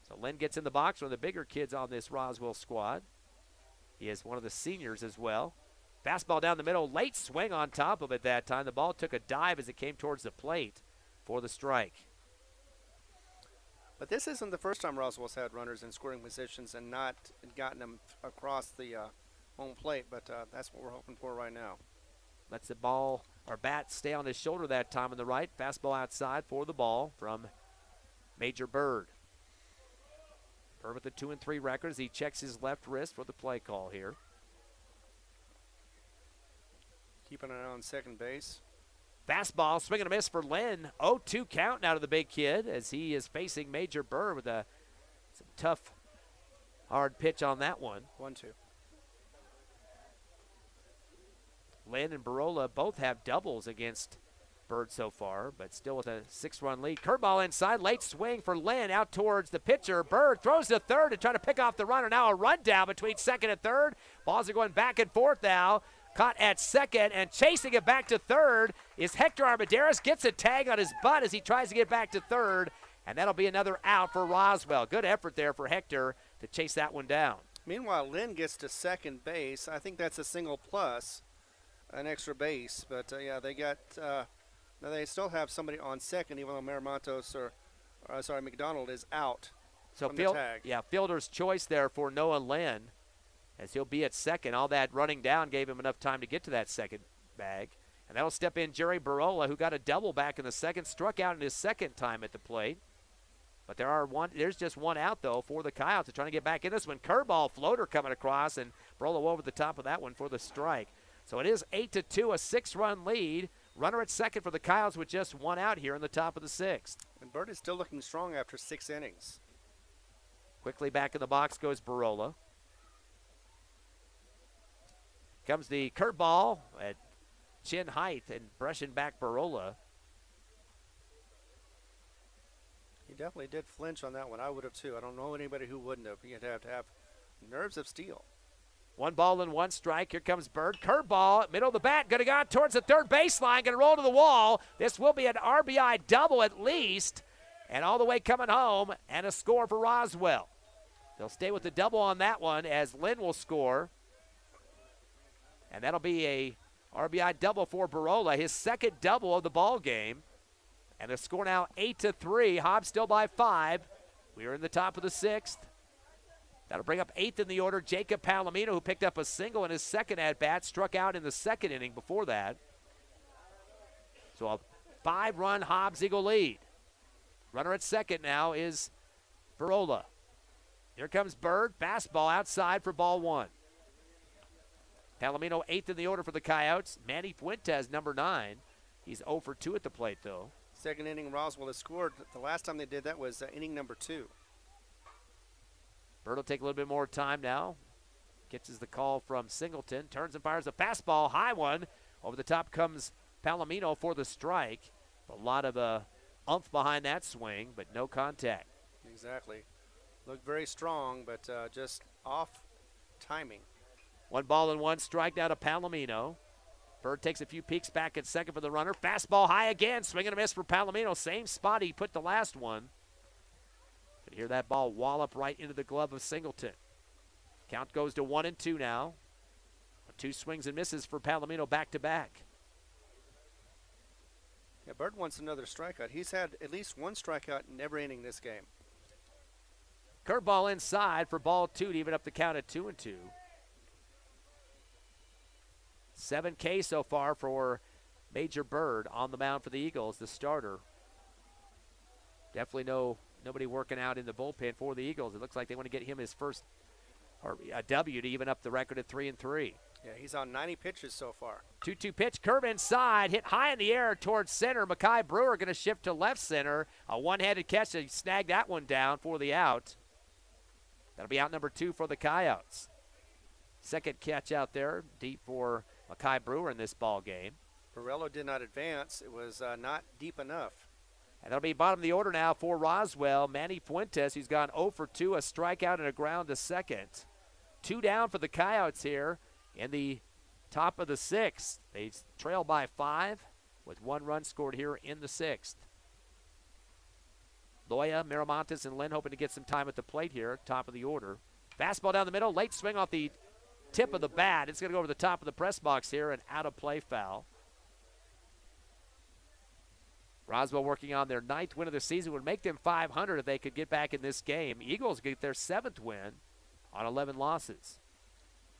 So Lind gets in the box, one of the bigger kids on this Roswell squad. He is one of the seniors as well. Fastball down the middle, late swing on top of it that time. The ball took a dive as it came towards the plate for the strike. But this isn't the first time Roswell's had runners in scoring positions and not gotten them across the home plate, but that's what we're hoping for right now. Lets the ball or bat stay on his shoulder that time on the right. Fastball outside for the ball from Major Bird. Bird with the 2-3 record as he checks his left wrist for the play call here. Keeping an eye on second base. Fastball, swing and a miss for Lynn. 0-2 count now to the big kid as he is facing Major Bird with some tough, hard pitch on that one. 1-2. Lynn and Barola both have doubles against Bird so far, but still with a 6-run lead. Curveball inside, late swing for Lynn out towards the pitcher. Bird throws to third to try to pick off the runner. Now a rundown between 2nd and 3rd. Balls are going back and forth now. Caught at 2nd and chasing it back to 3rd is Hector Armendariz. Gets a tag on his butt as he tries to get back to 3rd, and that'll be another out for Roswell. Good effort there for Hector to chase that one down. Meanwhile, Lynn gets to second base. I think that's a single plus, an extra base. But, yeah, they got now they still have somebody on second, even though McDonald is out from the tag. Yeah, fielder's choice there for Noah Lynn, as he'll be at second. All that running down gave him enough time to get to that second bag. And that'll step in Jerry Barola, who got a double back in the 2nd, struck out in his 2nd time at the plate. But there's just 1 out, though, for the Coyotes. They're trying to get back in this one. Curveball floater coming across, and Barola over the top of that one for the strike. So it is 8-2, a 6-run lead. Runner at 2nd for the Coyotes with just 1 out here in the top of the 6th. And Bird is still looking strong after 6 innings. Quickly back in the box goes Barola. Comes the curveball at chin height and brushing back Barola. He definitely did flinch on that one. I would have too. I don't know anybody who wouldn't have. You'd have to have nerves of steel. 1 ball and 1 strike. Here comes Bird. Curveball, middle of the bat, going to go towards the third baseline, going to roll to the wall. This will be an RBI double at least, and all the way coming home, and a score for Roswell. They'll stay with the double on that one as Lynn will score, and that'll be a RBI double for Barola, his second double of the ball game. And the score now 8-3. Hobbs still by 5. We are in the top of the 6th. That'll bring up 8th in the order, Jacob Palomino, who picked up a single in his second at-bat, struck out in the second inning before that. So a 5-run Hobbs-Eagle lead. Runner at second now is Barola. Here comes Bird, fastball outside for ball 1. Palomino 8th in the order for the Coyotes. Manny Fuentes, number 9. He's 0 for 2 at the plate, though. Second inning, Roswell has scored. The last time they did that was inning number 2. Bird will take a little bit more time now. Gets the call from Singleton. Turns and fires a fastball, high one. Over the top comes Palomino for the strike. A lot of oomph behind that swing, but no contact. Exactly. Looked very strong, but just off timing. 1 ball and 1 strike now to Palomino. Bird takes a few peeks back at second for the runner. Fastball high again. Swing and a miss for Palomino. Same spot he put the last one. But hear that ball wallop right into the glove of Singleton. Count goes to 1-2 now. 2 swings and misses for Palomino back to back. Yeah, Bird wants another strikeout. He's had at least 1 strikeout in every inning this game. Curveball inside for ball 2 to even up the count at 2-2. 7K so far for Major Bird on the mound for the Eagles, the starter. Definitely nobody working out in the bullpen for the Eagles. It looks like they want to get him his first a W to even up the record at 3-3. Yeah, he's on 90 pitches so far. 2-2 pitch, curve inside, hit high in the air towards center. Makai Brewer going to shift to left center. A one-handed catch, he snagged that one down for the out. That'll be out number 2 for the Coyotes. Second catch out there, deep for Makai Brewer in this ball game. Borello did not advance. It was not deep enough. And that'll be bottom of the order now for Roswell. Manny Fuentes, who's gone 0 for 2, a strikeout and a ground to second. 2 down for the Coyotes here in the top of the 6th. They trail by 5 with 1 run scored here in the 6th. Loya, Miramontes, and Lynn hoping to get some time at the plate here, top of the order. Fastball down the middle, late swing off the tip of the bat. It's going to go over the top of the press box here, and out of play foul. Roswell working on their 9th win of the season would make them 500 if they could get back in this game. Eagles get their 7th win on 11 losses.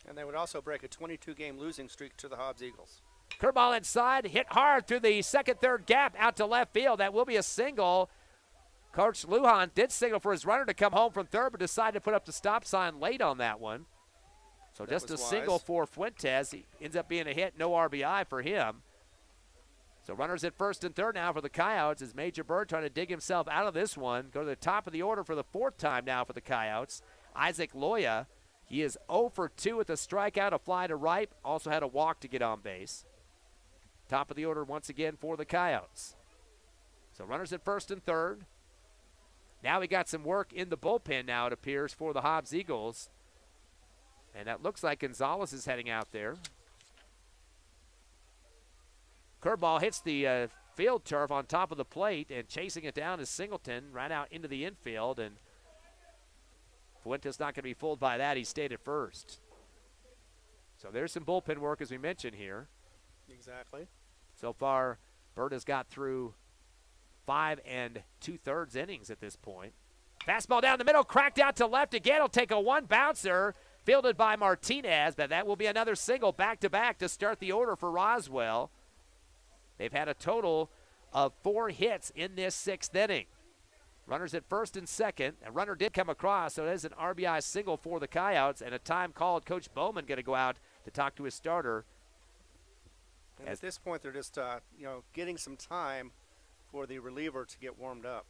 And they would also break a 22-game losing streak to the Hobbs Eagles. Curveball inside, hit hard through the second, third gap out to left field. That will be a single. Coach Lujan did signal for his runner to come home from third, but decided to put up the stop sign late on that one. So that just a single for Fuentes. He ends up being a hit, no RBI for him. So runners at first and third now for the Coyotes as Major Bird trying to dig himself out of this one. Go to the top of the order for the 4th time now for the Coyotes. Isaac Loya, he is 0 for 2 with a strikeout, a fly to right. Also had a walk to get on base. Top of the order once again for the Coyotes. So runners at first and third. Now we got some work in the bullpen now, it appears, for the Hobbs Eagles. And that looks like Gonzalez is heading out there. Curveball hits the field turf on top of the plate, and chasing it down is Singleton, right out into the infield. And Fuentes not going to be fooled by that. He stayed at first. So there's some bullpen work, as we mentioned here. Exactly. So far, Bird has got through 5 2/3 innings at this point. Fastball down the middle, cracked out to left again. He'll take a 1-bouncer. Fielded by Martinez, but that will be another single back-to-back to start the order for Roswell. They've had a total of 4 hits in this 6th inning. Runners at first and second. A runner did come across, so it is an RBI single for the Coyotes, and a time called. Coach Bowman going to go out to talk to his starter. And at this point, they're just getting some time for the reliever to get warmed up.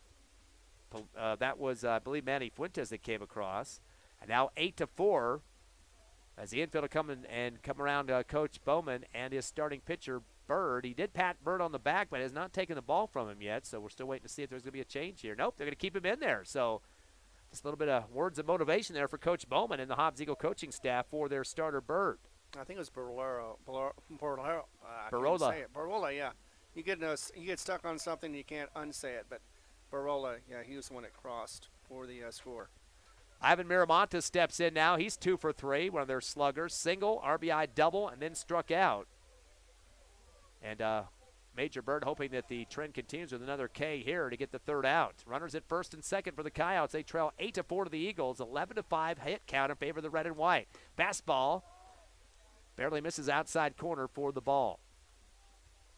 That was, I believe, Manny Fuentes that came across. And now 8-4 as the infielder come around Coach Bowman and his starting pitcher, Bird. He did pat Bird on the back, but has not taken the ball from him yet, so we're still waiting to see if there's going to be a change here. Nope, they're going to keep him in there. So just a little bit of words of motivation there for Coach Bowman and the Hobbs Eagle coaching staff for their starter Bird. I think it was Barola. Barola, yeah. You get stuck on something, you can't unsay it, but Barola, yeah, he was the one that crossed for the score. Ivan Miramontes steps in now. He's 2 for 3, one of their sluggers. Single, RBI double, and then struck out. And Major Bird hoping that the trend continues with another K here to get the third out. Runners at first and second for the Coyotes. They trail 8-4 to the Eagles. 11-5 hit count in favor of the red and white. Fastball barely misses outside corner for the ball.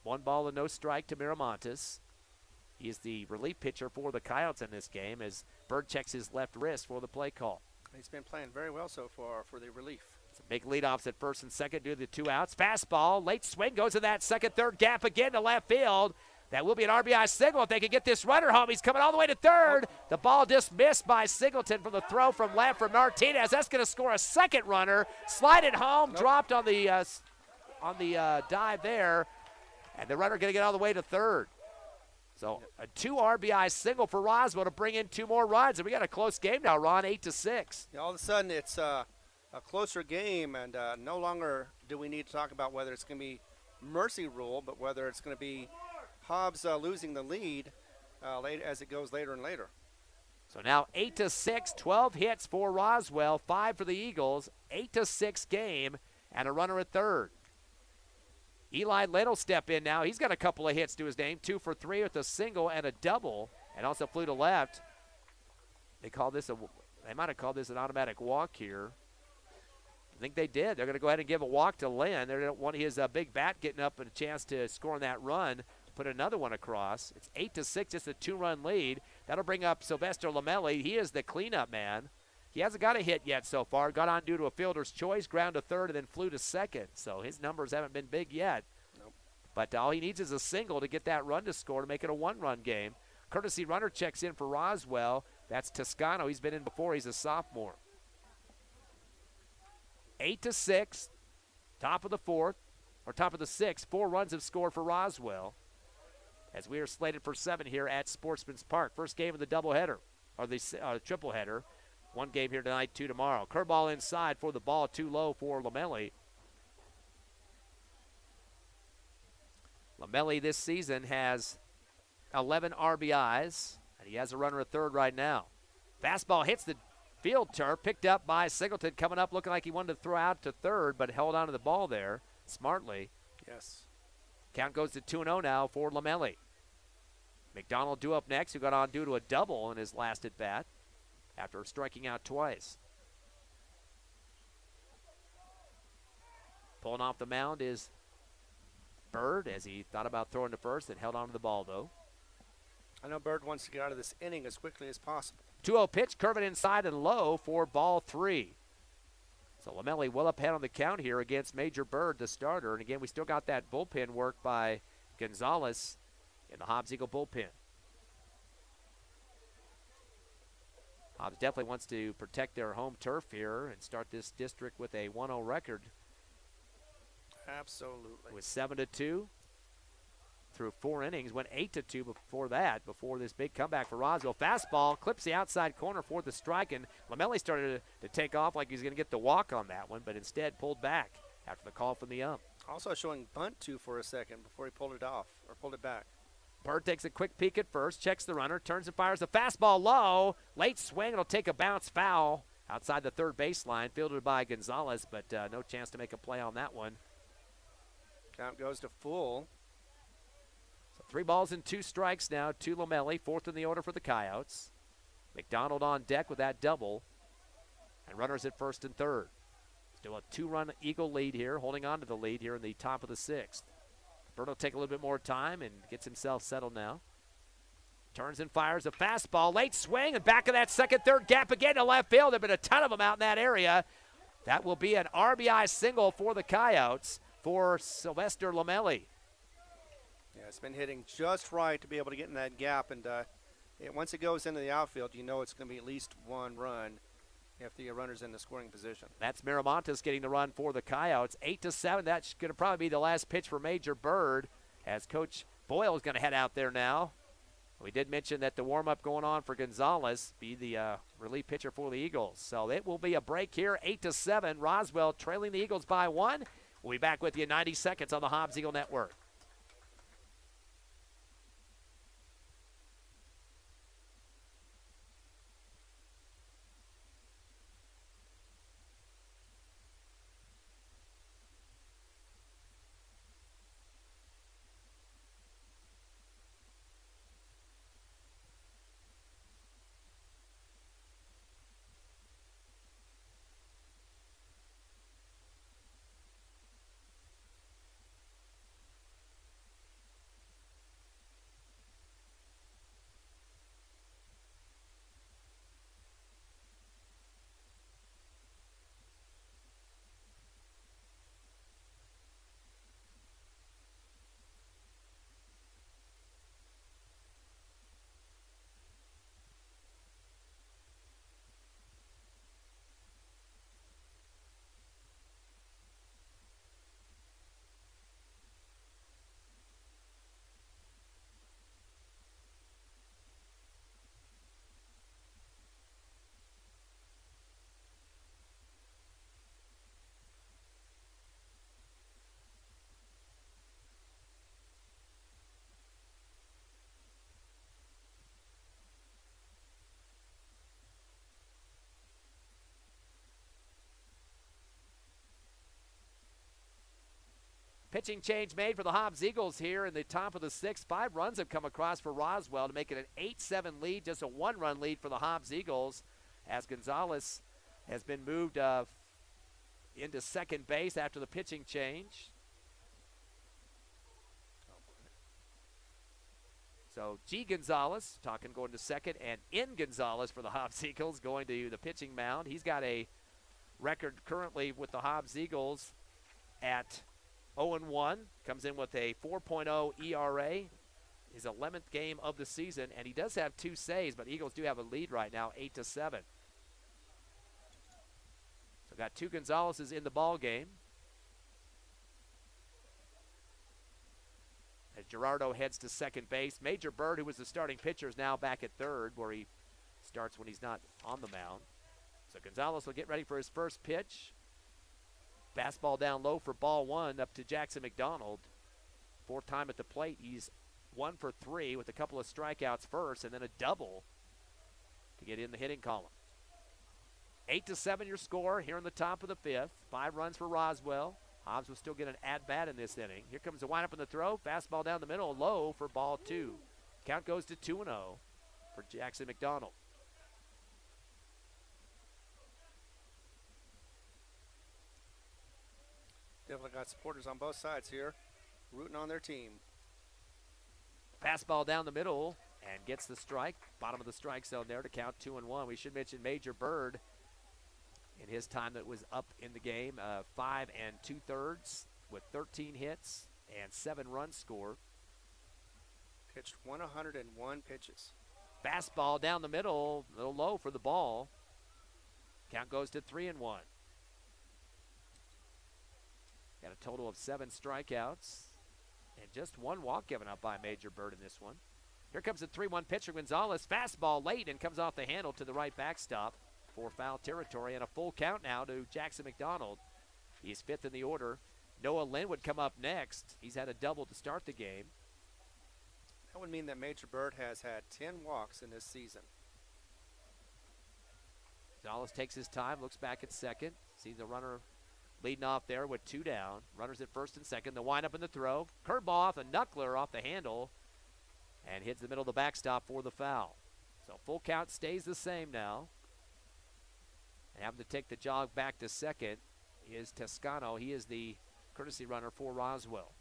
1 ball and no strike to Miramontes. He is the relief pitcher for the Coyotes in this game as Bird checks his left wrist for the play call. He's been playing very well so far for the relief. Some big leadoffs at first and second due to the 2 outs. Fastball, late swing, goes in that second, third gap again to left field. That will be an RBI single if they can get this runner home. He's coming all the way to third. The ball dismissed by Singleton from the throw from left from Martinez. That's going to score a second runner. Slide it home, dropped on the dive there. And the runner going to get all the way to third. So a 2 RBI single for Roswell to bring in 2 more runs. And we got a close game now, Ron, 8-6. Yeah, all of a sudden it's a closer game, and no longer do we need to talk about whether it's going to be mercy rule, but whether it's going to be Hobbs losing the lead late as it goes later and later. So now 8-6, 12 hits for Roswell, 5 for the Eagles, 8-6 game, and a runner at third. Eli Litt'll step in now. He's got a couple of hits to his name, 2 for 3 with a single and a double, and also flew to left. They might have called this an automatic walk here. I think they did. They're going to go ahead and give a walk to Lynn. They don't want his big bat getting up and a chance to score on that run, put another one across. It's 8-6, just a 2-run lead. That'll bring up Sylvester Lamelli. He is the cleanup man. He hasn't got a hit yet so far. Got on due to a fielder's choice, ground to third, and then flew to second. So his numbers haven't been big yet. Nope. But all he needs is a single to get that run to score to make it a 1-run game. Courtesy runner checks in for Roswell. That's Toscano. He's been in before. He's a sophomore. 8-6, top of the fourth, or top of the sixth. 4 runs have scored for Roswell as we are slated for 7 here at Sportsman's Park. First game of the doubleheader, or the triple header. 1 game here tonight, 2 tomorrow. Curveball inside for the ball, too low for Lamelli. Lamelli this season has 11 RBIs, and he has a runner at third right now. Fastball hits the field turf, picked up by Singleton, coming up looking like he wanted to throw out to third, but held on to the ball there smartly. Yes. Count goes to 2-0 now for Lamelli. McDonald due up next, who got on due to a double in his last at-bat after striking out twice. Pulling off the mound is Bird as he thought about throwing to first and held on to the ball, though. I know Bird wants to get out of this inning as quickly as possible. 2-0 pitch, curving inside and low for ball 3. So Lamelli well up ahead on the count here against Major Bird, the starter. And again, we still got that bullpen work by Gonzalez in the Hobbs Eagle bullpen. Hobbs definitely wants to protect their home turf here and start this district with a 1-0 record. Absolutely. With 7-2 through 4 innings, went 8-2 before that, before this big comeback for Roswell. Fastball clips the outside corner for the strike, and Lamelli started to take off like he was going to get the walk on that one, but instead pulled back after the call from the ump. Also showing bunt too for a second before he pulled it off or pulled it back. Bird takes a quick peek at first, checks the runner, turns and fires the fastball low. Late swing, it'll take a bounce foul outside the third baseline, fielded by Gonzalez, but no chance to make a play on that one. Count goes to full. So 3 balls and 2 strikes now to Lamelli, 4th in the order for the Coyotes. McDonald on deck with that double, and runners at first and third. Still a 2-run Eagle lead here, holding on to the lead here in the top of the 6th. Bird will take a little bit more time and gets himself settled now. Turns and fires a fastball. Late swing and back of that second, third gap again to left field. There have been a ton of them out in that area. That will be an RBI single for the Coyotes for Sylvester Lamelli. Yeah, it's been hitting just right to be able to get in that gap. And once it goes into the outfield, you know it's going to be at least 1 run. if the runner's in the scoring position. That's Miramontes getting the run for the Coyotes. 8-7. That's going to probably be the last pitch for Major Bird, as Coach Boyle is going to head out there now. We did mention that the warm-up going on for Gonzalez be the relief pitcher for the Eagles. So it will be a break here, 8-7. Roswell trailing the Eagles by 1. We'll be back with you in 90 seconds on the Hobbs Eagle Network. Pitching change made for the Hobbs Eagles here in the top of the 6th. 5 runs have come across for Roswell to make it an 8-7 lead, just a 1-run lead for the Hobbs Eagles, as Gonzalez has been moved into second base after the pitching change. So G. Gonzalez, going to second, and N. Gonzalez for the Hobbs Eagles going to the pitching mound. He's got a record currently with the Hobbs Eagles at 0-1, comes in with a 4.0 ERA, his 11th game of the season, and he does have 2 saves, but Eagles do have a lead right now, 8-7. So got 2 Gonzalez's in the ball game. As Gerardo heads to second base, Major Bird, who was the starting pitcher, is now back at third, where he starts when he's not on the mound. So Gonzalez will get ready for his first pitch. Fastball down low for ball 1 up to Jackson McDonald. 4th time at the plate. He's 1 for 3 with a couple of strikeouts first and then a double to get in the hitting column. 8-7 your score here in the top of the 5th. 5 runs for Roswell. Hobbs will still get an at-bat in this inning. Here comes the windup in the throw. Fastball down the middle, low for ball 2. Count goes to 2-0 for Jackson McDonald. Definitely got supporters on both sides here, rooting on their team. Fastball down the middle and gets the strike. Bottom of the strike zone there to count 2-1. We should mention Major Bird in his time that was up in the game, 5 2/3 with 13 hits and 7 runs scored. Pitched 101 pitches. Fastball down the middle, a little low for the ball. Count goes to 3-1. Got a total of 7 strikeouts and just 1 walk given up by Major Bird in this one. Here comes the 3-1 pitcher, Gonzalez. Fastball late and comes off the handle to the right backstop for foul territory, and a full count now to Jackson McDonald. He's 5th in the order. Noah Lynn would come up next. He's had a double to start the game. That would mean that Major Bird has had 10 walks in this season. Gonzalez takes his time, looks back at second, sees the runner leading off there with 2 down. Runners at first and second. The windup in the throw. Curveball off a knuckler off the handle and hits the middle of the backstop for the foul. So full count stays the same now. And having to take the jog back to second is Toscano. He is the courtesy runner for Roswell.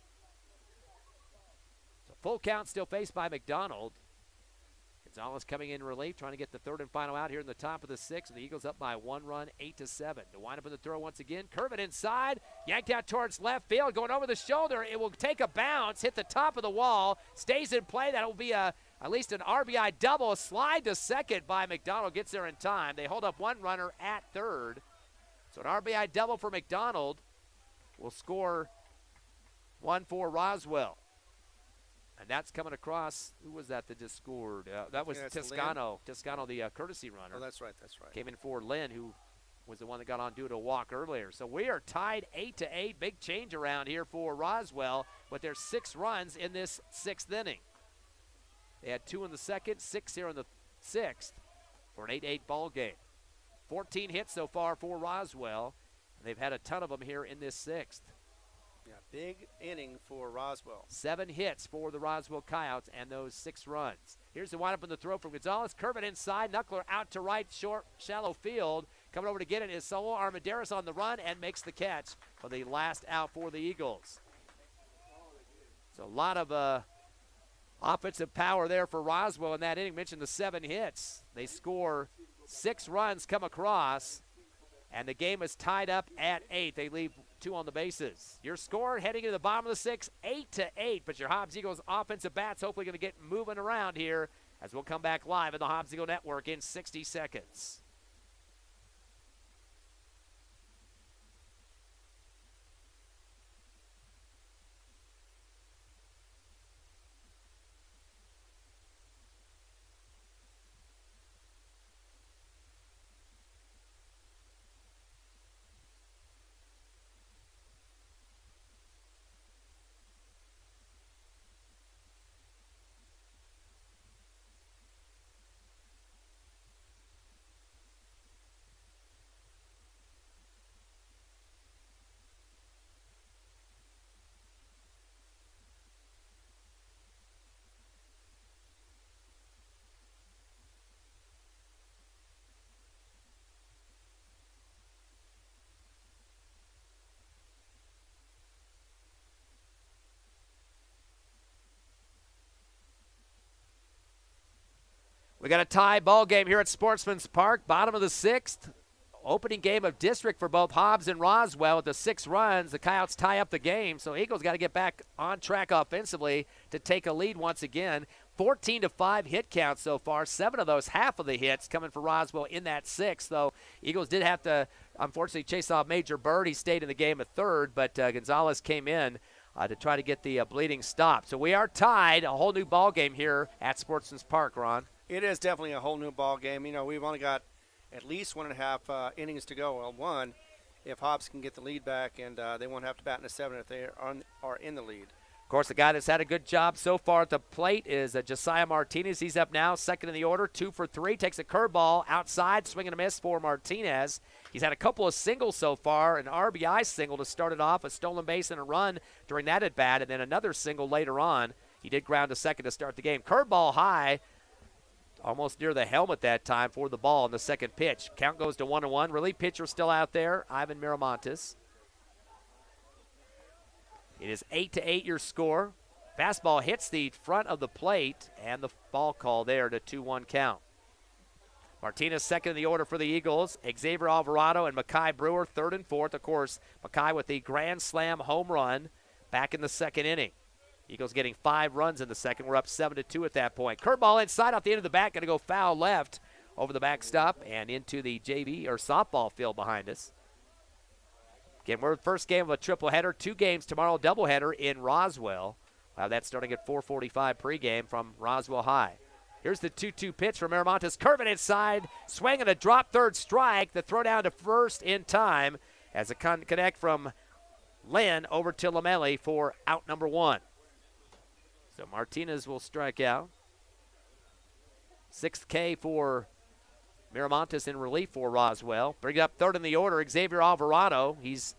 So full count still faced by McDonald. Gonzalez coming in relief, trying to get the third and final out here in the top of the sixth. And the Eagles up by 1 run, 8-7. To wind up in the throw once again. Curve it inside. Yanked out towards left field. Going over the shoulder. It will take a bounce, hit the top of the wall. Stays in play. That will be at least an RBI double. A slide to second by McDonald. Gets there in time. They hold up one runner at third. So an RBI double for McDonald will score one for Roswell. And that's coming across. Who was that just scored? That was Toscano. Toscano, the courtesy runner. Oh, that's right. Came in for Lynn, who was the one that got on due to a walk earlier. So we are tied 8-8. Big change around here for Roswell, but there's 6 runs in this 6th inning. They had 2 in the second, 6 here in the 6th for an 8-8 ball game. 14 hits so far for Roswell, and they've had a ton of them here in this 6th. Yeah, big inning for Roswell. 7 hits for the Roswell Coyotes and those 6 runs. Here's the windup in the throw from Gonzalez. Curve it inside. Knuckler out to right, short, shallow field. Coming over to get it is Solo Armendariz on the run and makes the catch for the last out for the Eagles. So a lot of offensive power there for Roswell in that inning. Mentioned the 7 hits. They score 6 runs come across, and the game is tied up at 8. They leave 2 on the bases. Your score heading into the bottom of the 6th, 8-8. But your Hobbs Eagles offensive bats hopefully going to get moving around here as we'll come back live in the Hobbs Eagle Network in 60 seconds. We got a tie ball game here at Sportsman's Park, bottom of the 6th. Opening game of district for both Hobbs and Roswell with the 6 runs. The Coyotes tie up the game, so Eagles got to get back on track offensively to take a lead once again. 14-5 hit count so far. 7 of those, half of the hits coming for Roswell in that 6th, though Eagles did have to, unfortunately, chase off Major Bird. He stayed in the game at third, but Gonzalez came in to try to get the bleeding stopped. So we are tied, a whole new ball game here at Sportsman's Park, Ron. It is definitely a whole new ball game. You know, we've only got at least 1.5 innings to go. Well, 1 if Hobbs can get the lead back, and they won't have to bat in the 7th if they are in the lead. Of course, the guy that's had a good job so far at the plate is Josiah Martinez. He's up now, second in the order, 2 for 3. Takes a curveball outside, swing and a miss for Martinez. He's had a couple of singles so far, an RBI single to start it off, a stolen base and a run during that at bat, and then another single later on. He did ground to second to start the game. Curveball high, almost near the helmet that time for the ball in the second pitch. Count goes to 1-1. Relief pitcher still out there, Ivan Miramontes. It is 8-8 your score. Fastball hits the front of the plate, and the ball call there to 2-1 count. Martinez second in the order for the Eagles. Xavier Alvarado and Makai Brewer third and fourth. Of course, Makai with the grand slam home run back in the second inning. Eagles getting 5 runs in the second. We're up 7-2 at that point. Curveball inside off the end of the bat. Going to go foul left over the backstop and into the JV or softball field behind us. Again, we're the first game of a triple-header. 2 games tomorrow, doubleheader in Roswell. We'll have that starting at 4:45 pregame from Roswell High. Here's the 2-2 pitch from Miramontes. Curving inside, swinging a drop third strike. The throw down to first in time as a connect from Lynn over to Lamelli for out number 1. So Martinez will strike out. 6th K for Miramontes in relief for Roswell. Bring it up third in the order, Xavier Alvarado. He's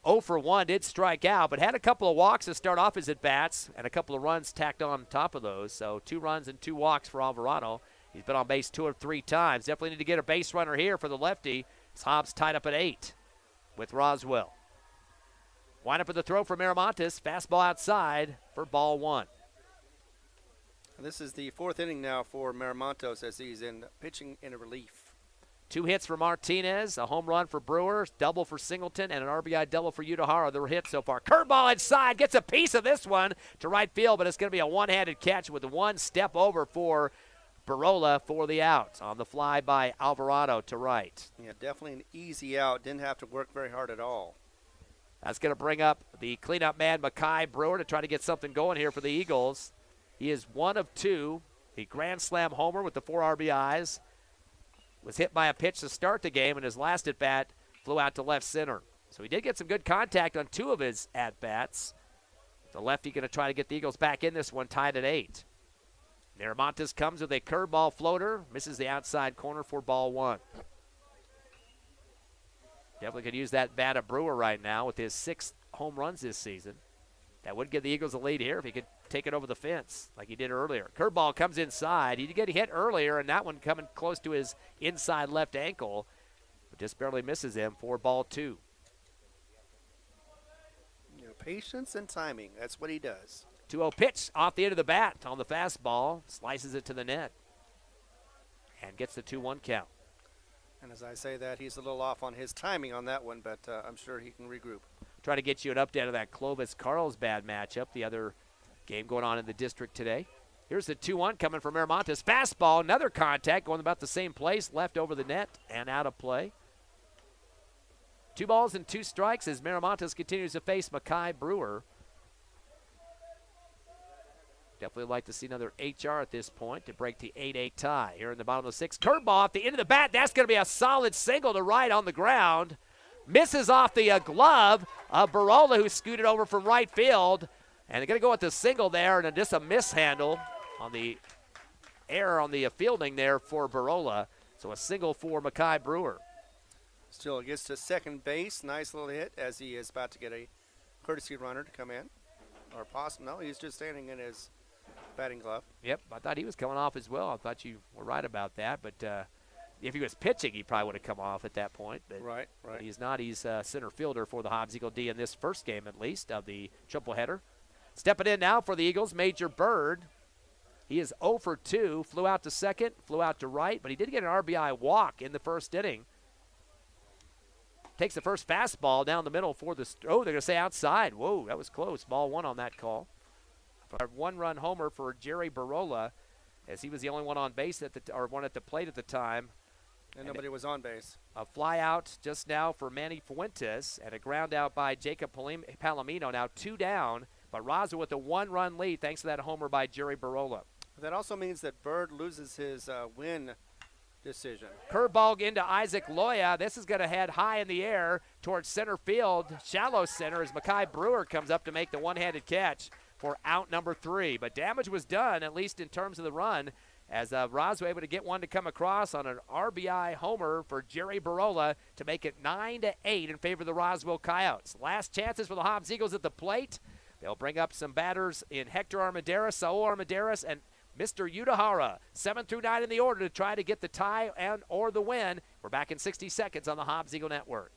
0 for 1, did strike out, but had a couple of walks to start off his at-bats and a couple of runs tacked on top of those. So 2 runs and 2 walks for Alvarado. He's been on base 2 or 3 times. Definitely need to get a base runner here for the lefty. Hobbs tied up at 8 with Roswell. Wind up with the throw for Miramontes. Fastball outside for ball 1. This is the fourth inning now for Miramontes as he's in pitching in a relief. 2 hits for Martinez, a home run for Brewer, double for Singleton, and an RBI double for Udahara. Their hit so far. Curveball inside, gets a piece of this one to right field, but it's going to be a one-handed catch with one step over for Barola for the out on the fly by Alvarado to right. Yeah, definitely an easy out. Didn't have to work very hard at all. That's going to bring up the cleanup man, Makai Brewer, to try to get something going here for the Eagles. He is 1 of 2. The grand slam homer with the 4 RBIs. Was hit by a pitch to start the game, and his last at-bat flew out to left center. So he did get some good contact on 2 of his at-bats. The lefty going to try to get the Eagles back in this one, tied at 8. Miramontes comes with a curveball floater, misses the outside corner for ball 1. Definitely could use that bat at Brewer right now with his 6 home runs this season. That would give the Eagles a lead here if he could take it over the fence like he did earlier. Curveball comes inside. He did get hit earlier, and that one coming close to his inside left ankle, but just barely misses him for ball 2. You know, patience and timing, that's what he does. 2-0 pitch off the end of the bat on the fastball, slices it to the net, and gets the 2-1 count. And as I say that, he's a little off on his timing on that one, but I'm sure he can regroup. Try to get you an update of that Clovis-Carlsbad matchup, the other game going on in the district today. Here's the 2-1 coming from Miramontes. Fastball, another contact, going about the same place, left over the net and out of play. 2 balls and 2 strikes as Miramontes continues to face Makai Brewer. Definitely like to see another HR at this point to break the 8-8 tie. Here in the bottom of the 6th, curveball off the end of the bat. That's going to be a solid single to right on the ground. Misses off the glove of Barola, who scooted over from right field. And they're going to go with the single there, and just a mishandle on the error on the fielding there for Barola. So a single for Makai Brewer. Still gets to second base. Nice little hit as he is about to get a courtesy runner to come in. Or possible. No, he's just standing in his batting glove. Yep, I thought he was coming off as well. I thought you were right about that. But if he was pitching, he probably would have come off at that point. But right. He's not. He's center fielder for the Hobbs Eagle D in this first game, at least, of the triple header. Stepping in now for the Eagles, Major Bird. He is 0 for 2. Flew out to second, flew out to right, but he did get an RBI walk in the first inning. Takes the first fastball down the middle for the – oh, they're going to say outside. Whoa, that was close. Ball 1 on that call. A 1-run homer for Jerry Barola, as he was the only one on base one at the plate at the time. And nobody was on base. A fly out just now for Manny Fuentes, and a ground out by Jacob Palomino. Now 2 down. But Roswell with a 1-run lead thanks to that homer by Jerry Barola. That also means that Bird loses his win decision. Curveball into Isaac Loya. This is going to head high in the air towards center field, shallow center, as Makai Brewer comes up to make the one-handed catch for out number 3. But damage was done, at least in terms of the run, as Roswell able to get one to come across on an RBI homer for Jerry Barola to make it 9-8 in favor of the Roswell Coyotes. Last chances for the Hobbs Eagles at the plate. They'll bring up some batters in Hector Armendariz, Saul Armendariz, and Mr. Udahara. 7 through 9 in the order to try to get the tie and or the win. We're back in 60 seconds on the Hobbs Eagle Network.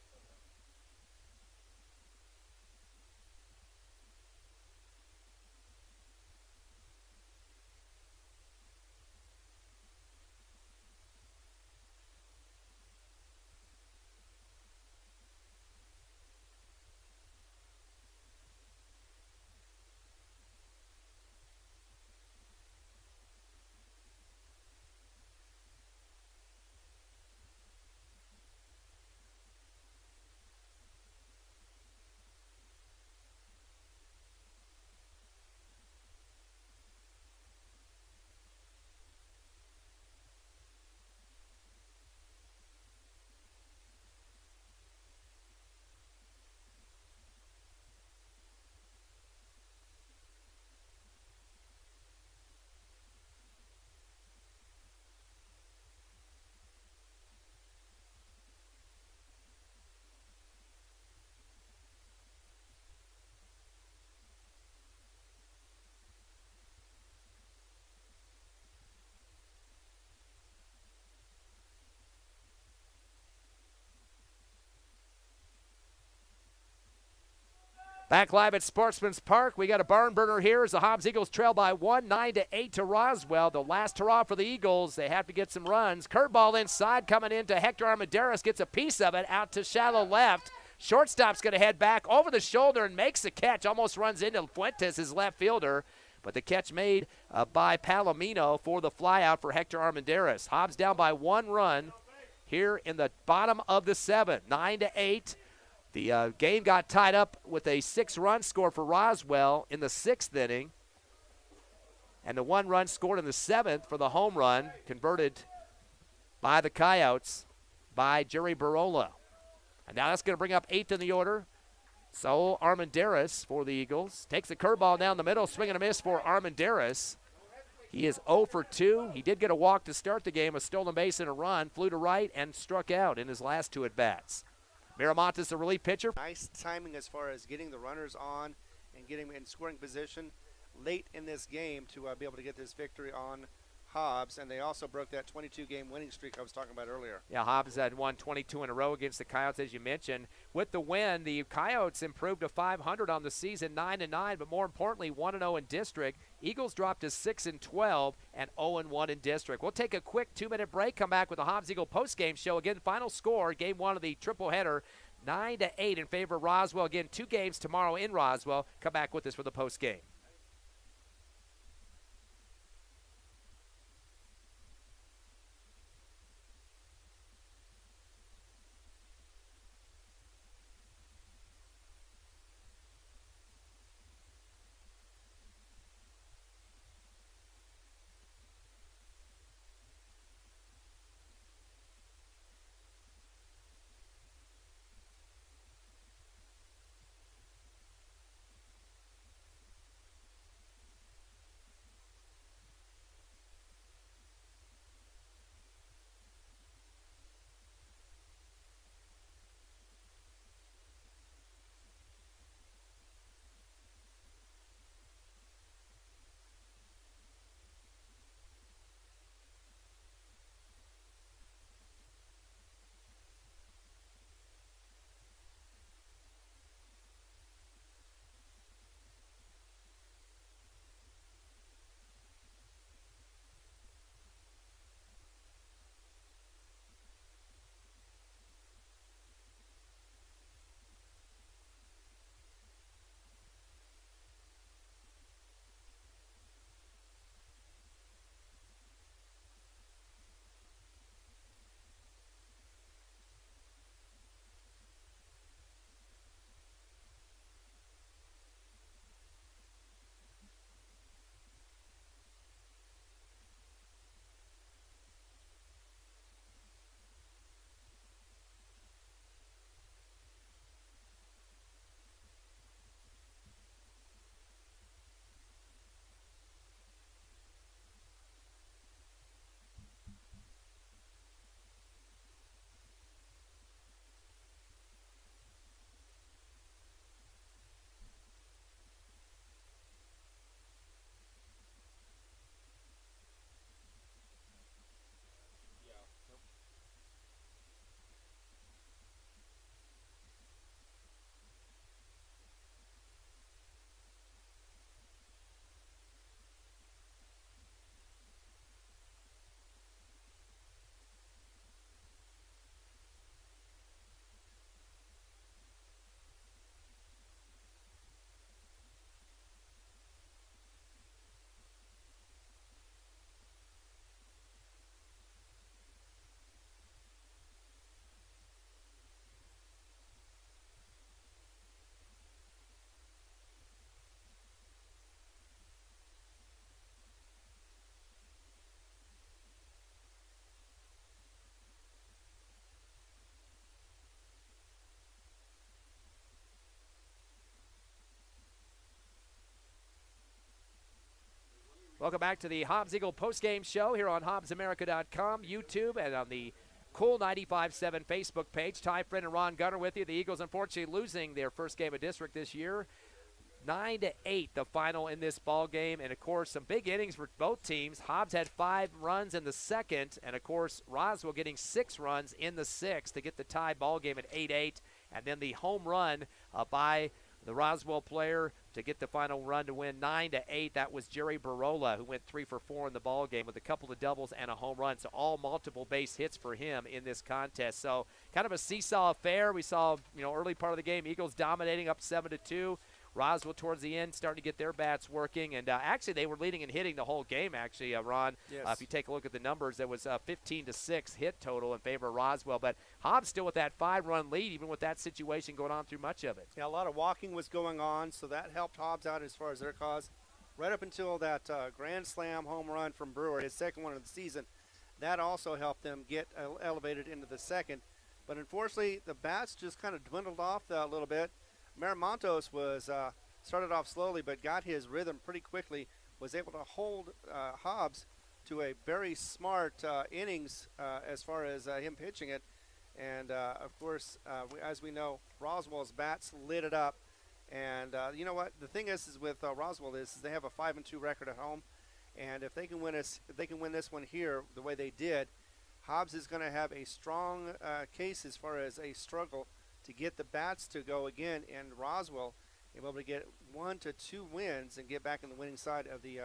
Back live at Sportsman's Park, we got a barn burner here as the Hobbs Eagles trail by 1, 9-8 to Roswell. The last hurrah for the Eagles. They have to get some runs. Curveball inside coming into Hector Armendariz, gets a piece of it out to shallow left. Shortstop's going to head back over the shoulder and makes the catch. Almost runs into Fuentes, his left fielder. But the catch made by Palomino for the flyout for Hector Armendariz. Hobbs down by 1 run here in the bottom of the 7th, 9-8. The game got tied up with a 6-run score for Roswell in the 6th inning. And the 1 run scored in the 7th for the home run, converted by the Coyotes by Jerry Barola. And now that's going to bring up 8th in the order. So Armendariz for the Eagles. Takes the curveball down the middle, swing and a miss for Armendariz. He is 0 for 2. He did get a walk to start the game, a stolen base and a run, flew to right and struck out in his last 2 at-bats. Miramontes, the relief pitcher. Nice timing as far as getting the runners on and getting in scoring position late in this game to be able to get this victory on Hobbs. And they also broke that 22-game winning streak I was talking about earlier. Yeah, Hobbs had won 22 in a row against the Coyotes, as you mentioned. With the win, the Coyotes improved to 500 on the season, 9-9, but more importantly, 1-0 in district. Eagles dropped to 6-12 and 0-1 in district. We'll take a quick 2-minute break, come back with the Hobbs Eagle postgame show. Again, final score, game 1 of the triple header, 9-8 in favor of Roswell. Again, 2 games tomorrow in Roswell. Come back with us for the postgame. Welcome back to the Hobbs Eagle postgame show here on HobbsAmerica.com, YouTube, and on the Cool 95.7 Facebook page. Ty Friend and Ron Gunner with you. The Eagles, unfortunately, losing their first game of district this year. 9-8, the final in this ball game. And, of course, some big innings for both teams. Hobbs had 5 runs in the second. And, of course, Roswell getting 6 runs in the sixth to get the tie ball game at 8-8. And then the home run by The Roswell player to get the final run to win 9-8, that was Jerry Barola, who went 3 for 4 in the ball game with a couple of doubles and a home run. So all multiple base hits for him in this contest. So kind of a seesaw affair. We saw, early part of the game, Eagles dominating up 7-2. Roswell towards the end starting to get their bats working, and actually they were leading and hitting the whole game. Actually, Ron, yes. If you take a look at the numbers, there was 15-6 hit total in favor of Roswell. But Hobbs still with that 5-run lead, even with that situation going on through much of it. Yeah, a lot of walking was going on, so that helped Hobbs out as far as their cause. Right up until that grand slam home run from Brewer, his second one of the season, that also helped them get elevated into the second. But unfortunately, the bats just kind of dwindled off a little bit. Miramontes was started off slowly but got his rhythm pretty quickly, was able to hold Hobbs to a very smart innings as far as him pitching it. And, of course, as we know, Roswell's bats lit it up. And you know what? The thing is with Roswell is they have a 5-2 record at home. And if they can win this one here the way they did, Hobbs is going to have a strong case as far as a struggle to get the bats to go again, and Roswell able to get 1 to 2 wins and get back in the winning side of the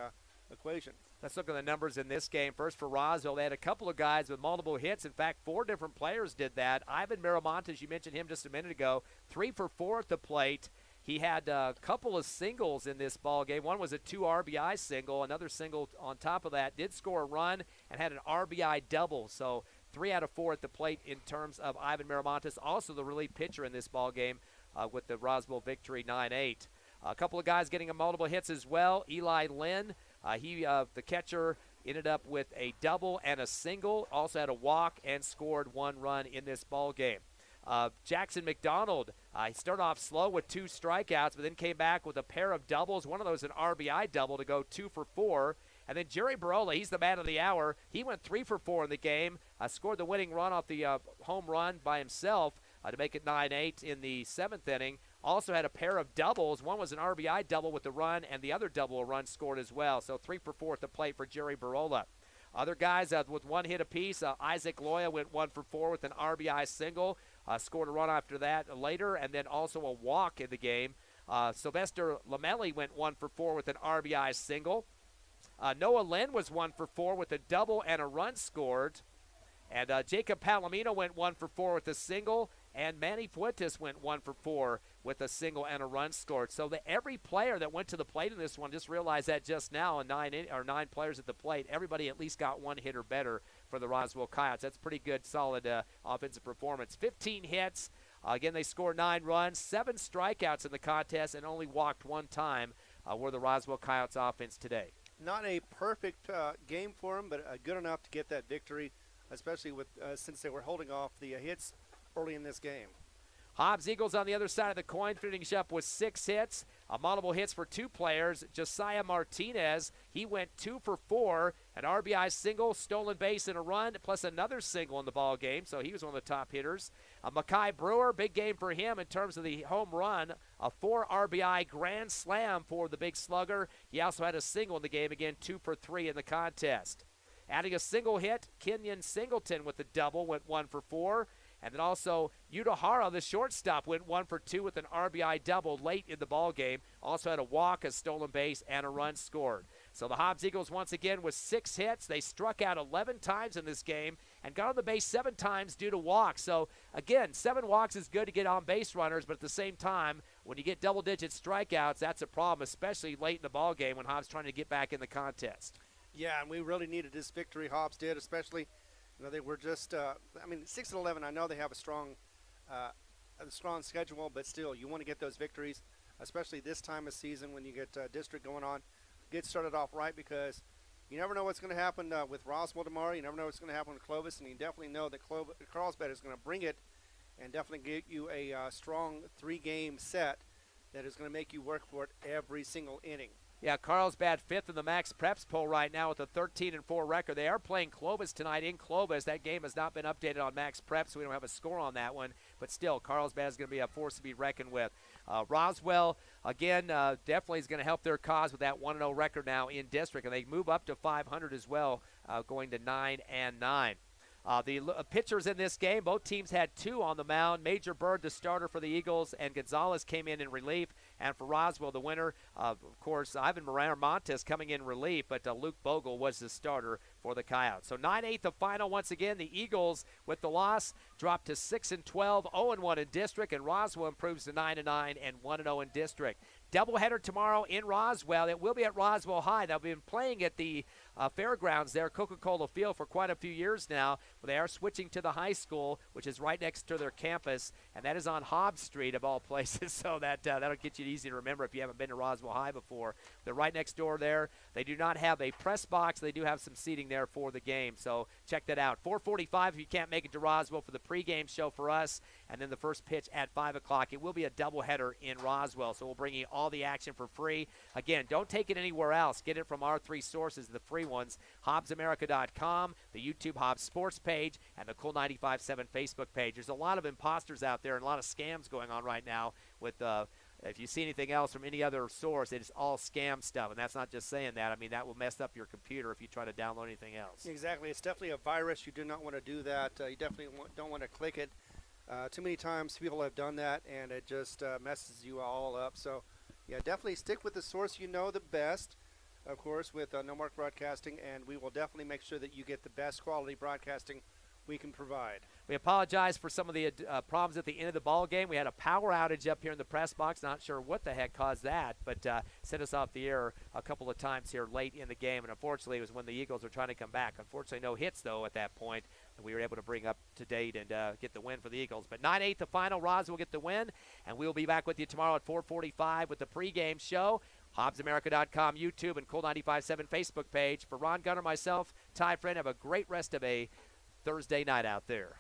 equation. Let's look at the numbers in this game. First for Roswell, they had a couple of guys with multiple hits. In fact, 4 different players did that. Ivan Miramontes, you mentioned him just a minute ago, 3 for 4 at the plate. He had a couple of singles in this ball game. One was a 2 RBI single. Another single on top of that. Did score a run and had an RBI double. So 3 out of 4 at the plate in terms of Ivan Miramontes, also the relief pitcher in this ball game with the Roswell victory 9-8. A couple of guys getting multiple hits as well. Eli Lynn, the catcher, ended up with a double and a single. Also had a walk and scored 1 run in this ball game. Jackson McDonald, he started off slow with 2 strikeouts, but then came back with a pair of doubles. One of those an RBI double to go 2 for 4. And then Jerry Barola, he's the man of the hour. He went 3 for 4 in the game, scored the winning run off the home run by himself to make it 9-8 in the 7th inning. Also had a pair of doubles. One was an RBI double with the run, and the other double a run scored as well. So 3 for 4 at the plate for Jerry Barola. Other guys with 1 hit apiece. Isaac Loya went 1 for 4 with an RBI single. Scored a run after that later, and then also a walk in the game. Sylvester Lamelli went 1 for 4 with an RBI single. Noah Lynn was 1 for 4 with a double and a run scored. And Jacob Palomino went 1 for 4 with a single. And Manny Fuentes went 1 for 4 with a single and a run scored. So every player that went to the plate in this one, just realized that just now, 9 players at the plate, everybody at least got 1 hit or better for the Roswell Coyotes. That's pretty good, solid offensive performance. 15 hits. Again, they scored 9 runs, 7 strikeouts in the contest, and only walked 1 time were the Roswell Coyotes offense today. Not a perfect game for them, but good enough to get that victory, especially with since they were holding off the hits early in this game. Hobbs Eagles on the other side of the coin, finishing up with 6 hits, multiple hits for 2 players. Josiah Martinez, he went 2 for 4, an RBI single, stolen base and a run, plus another single in the ball game, so he was one of the top hitters. Mackay Brewer, big game for him in terms of the home run, a 4 RBI grand slam for the big slugger. He also had a single in the game, again 2 for 3 in the contest. Adding a single hit, Kenyon Singleton with the double, went 1 for 4. And then also, Utahara, the shortstop, went 1 for 2 with an RBI double late in the ball game. Also had a walk, a stolen base, and a run scored. So the Hobbs Eagles, once again, with 6 hits. They struck out 11 times in this game and got on the base 7 times due to walks. So, again, 7 walks is good to get on base runners, but at the same time, when you get double-digit strikeouts, that's a problem, especially late in the ball game when Hobbs trying to get back in the contest. Yeah, and we really needed this victory. Hobbs did, especially. They were just, 6-11. I know they have a strong schedule, but still, you want to get those victories, especially this time of season when you get district going on. Get started off right, because you never know what's going to happen with Roswell tomorrow. You never know what's going to happen with Clovis, and you definitely know that Carlsbad is going to bring it and definitely get you a strong 3-game set that is going to make you work for it every single inning. Yeah, Carlsbad 5th in the Max Preps poll right now with a 13-4 record. They are playing Clovis tonight in Clovis. That game has not been updated on Max Preps, so we don't have a score on that one. But still, Carlsbad is going to be a force to be reckoned with. Roswell, again, definitely is going to help their cause with that 1-0 record now in district. And they move up to 500 as well, going to 9-9. The pitchers in this game, both teams had 2 on the mound. Major Bird, the starter for the Eagles, and Gonzalez came in relief. And for Roswell, the winner, of course, Ivan Montes coming in relief, but Luke Bogle was the starter for the Coyotes. So 9-8 the final once again. The Eagles, with the loss, dropped to 6-12, 0-1 in district, and Roswell improves to 9-9 and 1-0 in district. Doubleheader tomorrow in Roswell. It will be at Roswell High. They've been playing at the fairgrounds there, Coca-Cola Field, for quite a few years now. But they are switching to the high school, which is right next to their campus, and that is on Hobbs Street of all places. So that'll get you easy to remember if you haven't been to Roswell High before. They're right next door there. They do not have a press box. They do have some seating there for the game. So check that out. 4:45 if you can't make it to Roswell for the pregame show for us, and then the first pitch at 5 o'clock. It will be a doubleheader in Roswell, so we'll bring you all the action for free. Again, don't take it anywhere else. Get it from our three sources, the free ones, HobbsAmerica.com, the YouTube Hobbs Sports page, and the Cool 95.7 Facebook page. There's a lot of imposters out there and a lot of scams going on right now with if you see anything else from any other source, it's all scam stuff. And that's not just saying that. I mean, that will mess up your computer if you try to download anything else. Exactly. It's definitely a virus. You do not want to do that. You definitely don't want to click it. Too many times people have done that, and it just messes you all up. So, yeah, definitely stick with the source you know the best, of course, with No Mark Broadcasting, and we will definitely make sure that you get the best quality broadcasting we can provide. We apologize for some of the problems at the end of the ball game. We had a power outage up here in the press box. Not sure what the heck caused that, but sent us off the air a couple of times here late in the game. And unfortunately, it was when the Eagles were trying to come back. Unfortunately, no hits, though, at that point. And we were able to bring up to date and get the win for the Eagles. But 9-8 the final. Roz will get the win. And we'll be back with you tomorrow at 4:45 with the pregame show. HobbsAmerica.com, YouTube, and Cool 95.7 Facebook page. For Ron Gunner, myself, Ty Friend, have a great rest of a Thursday night out there.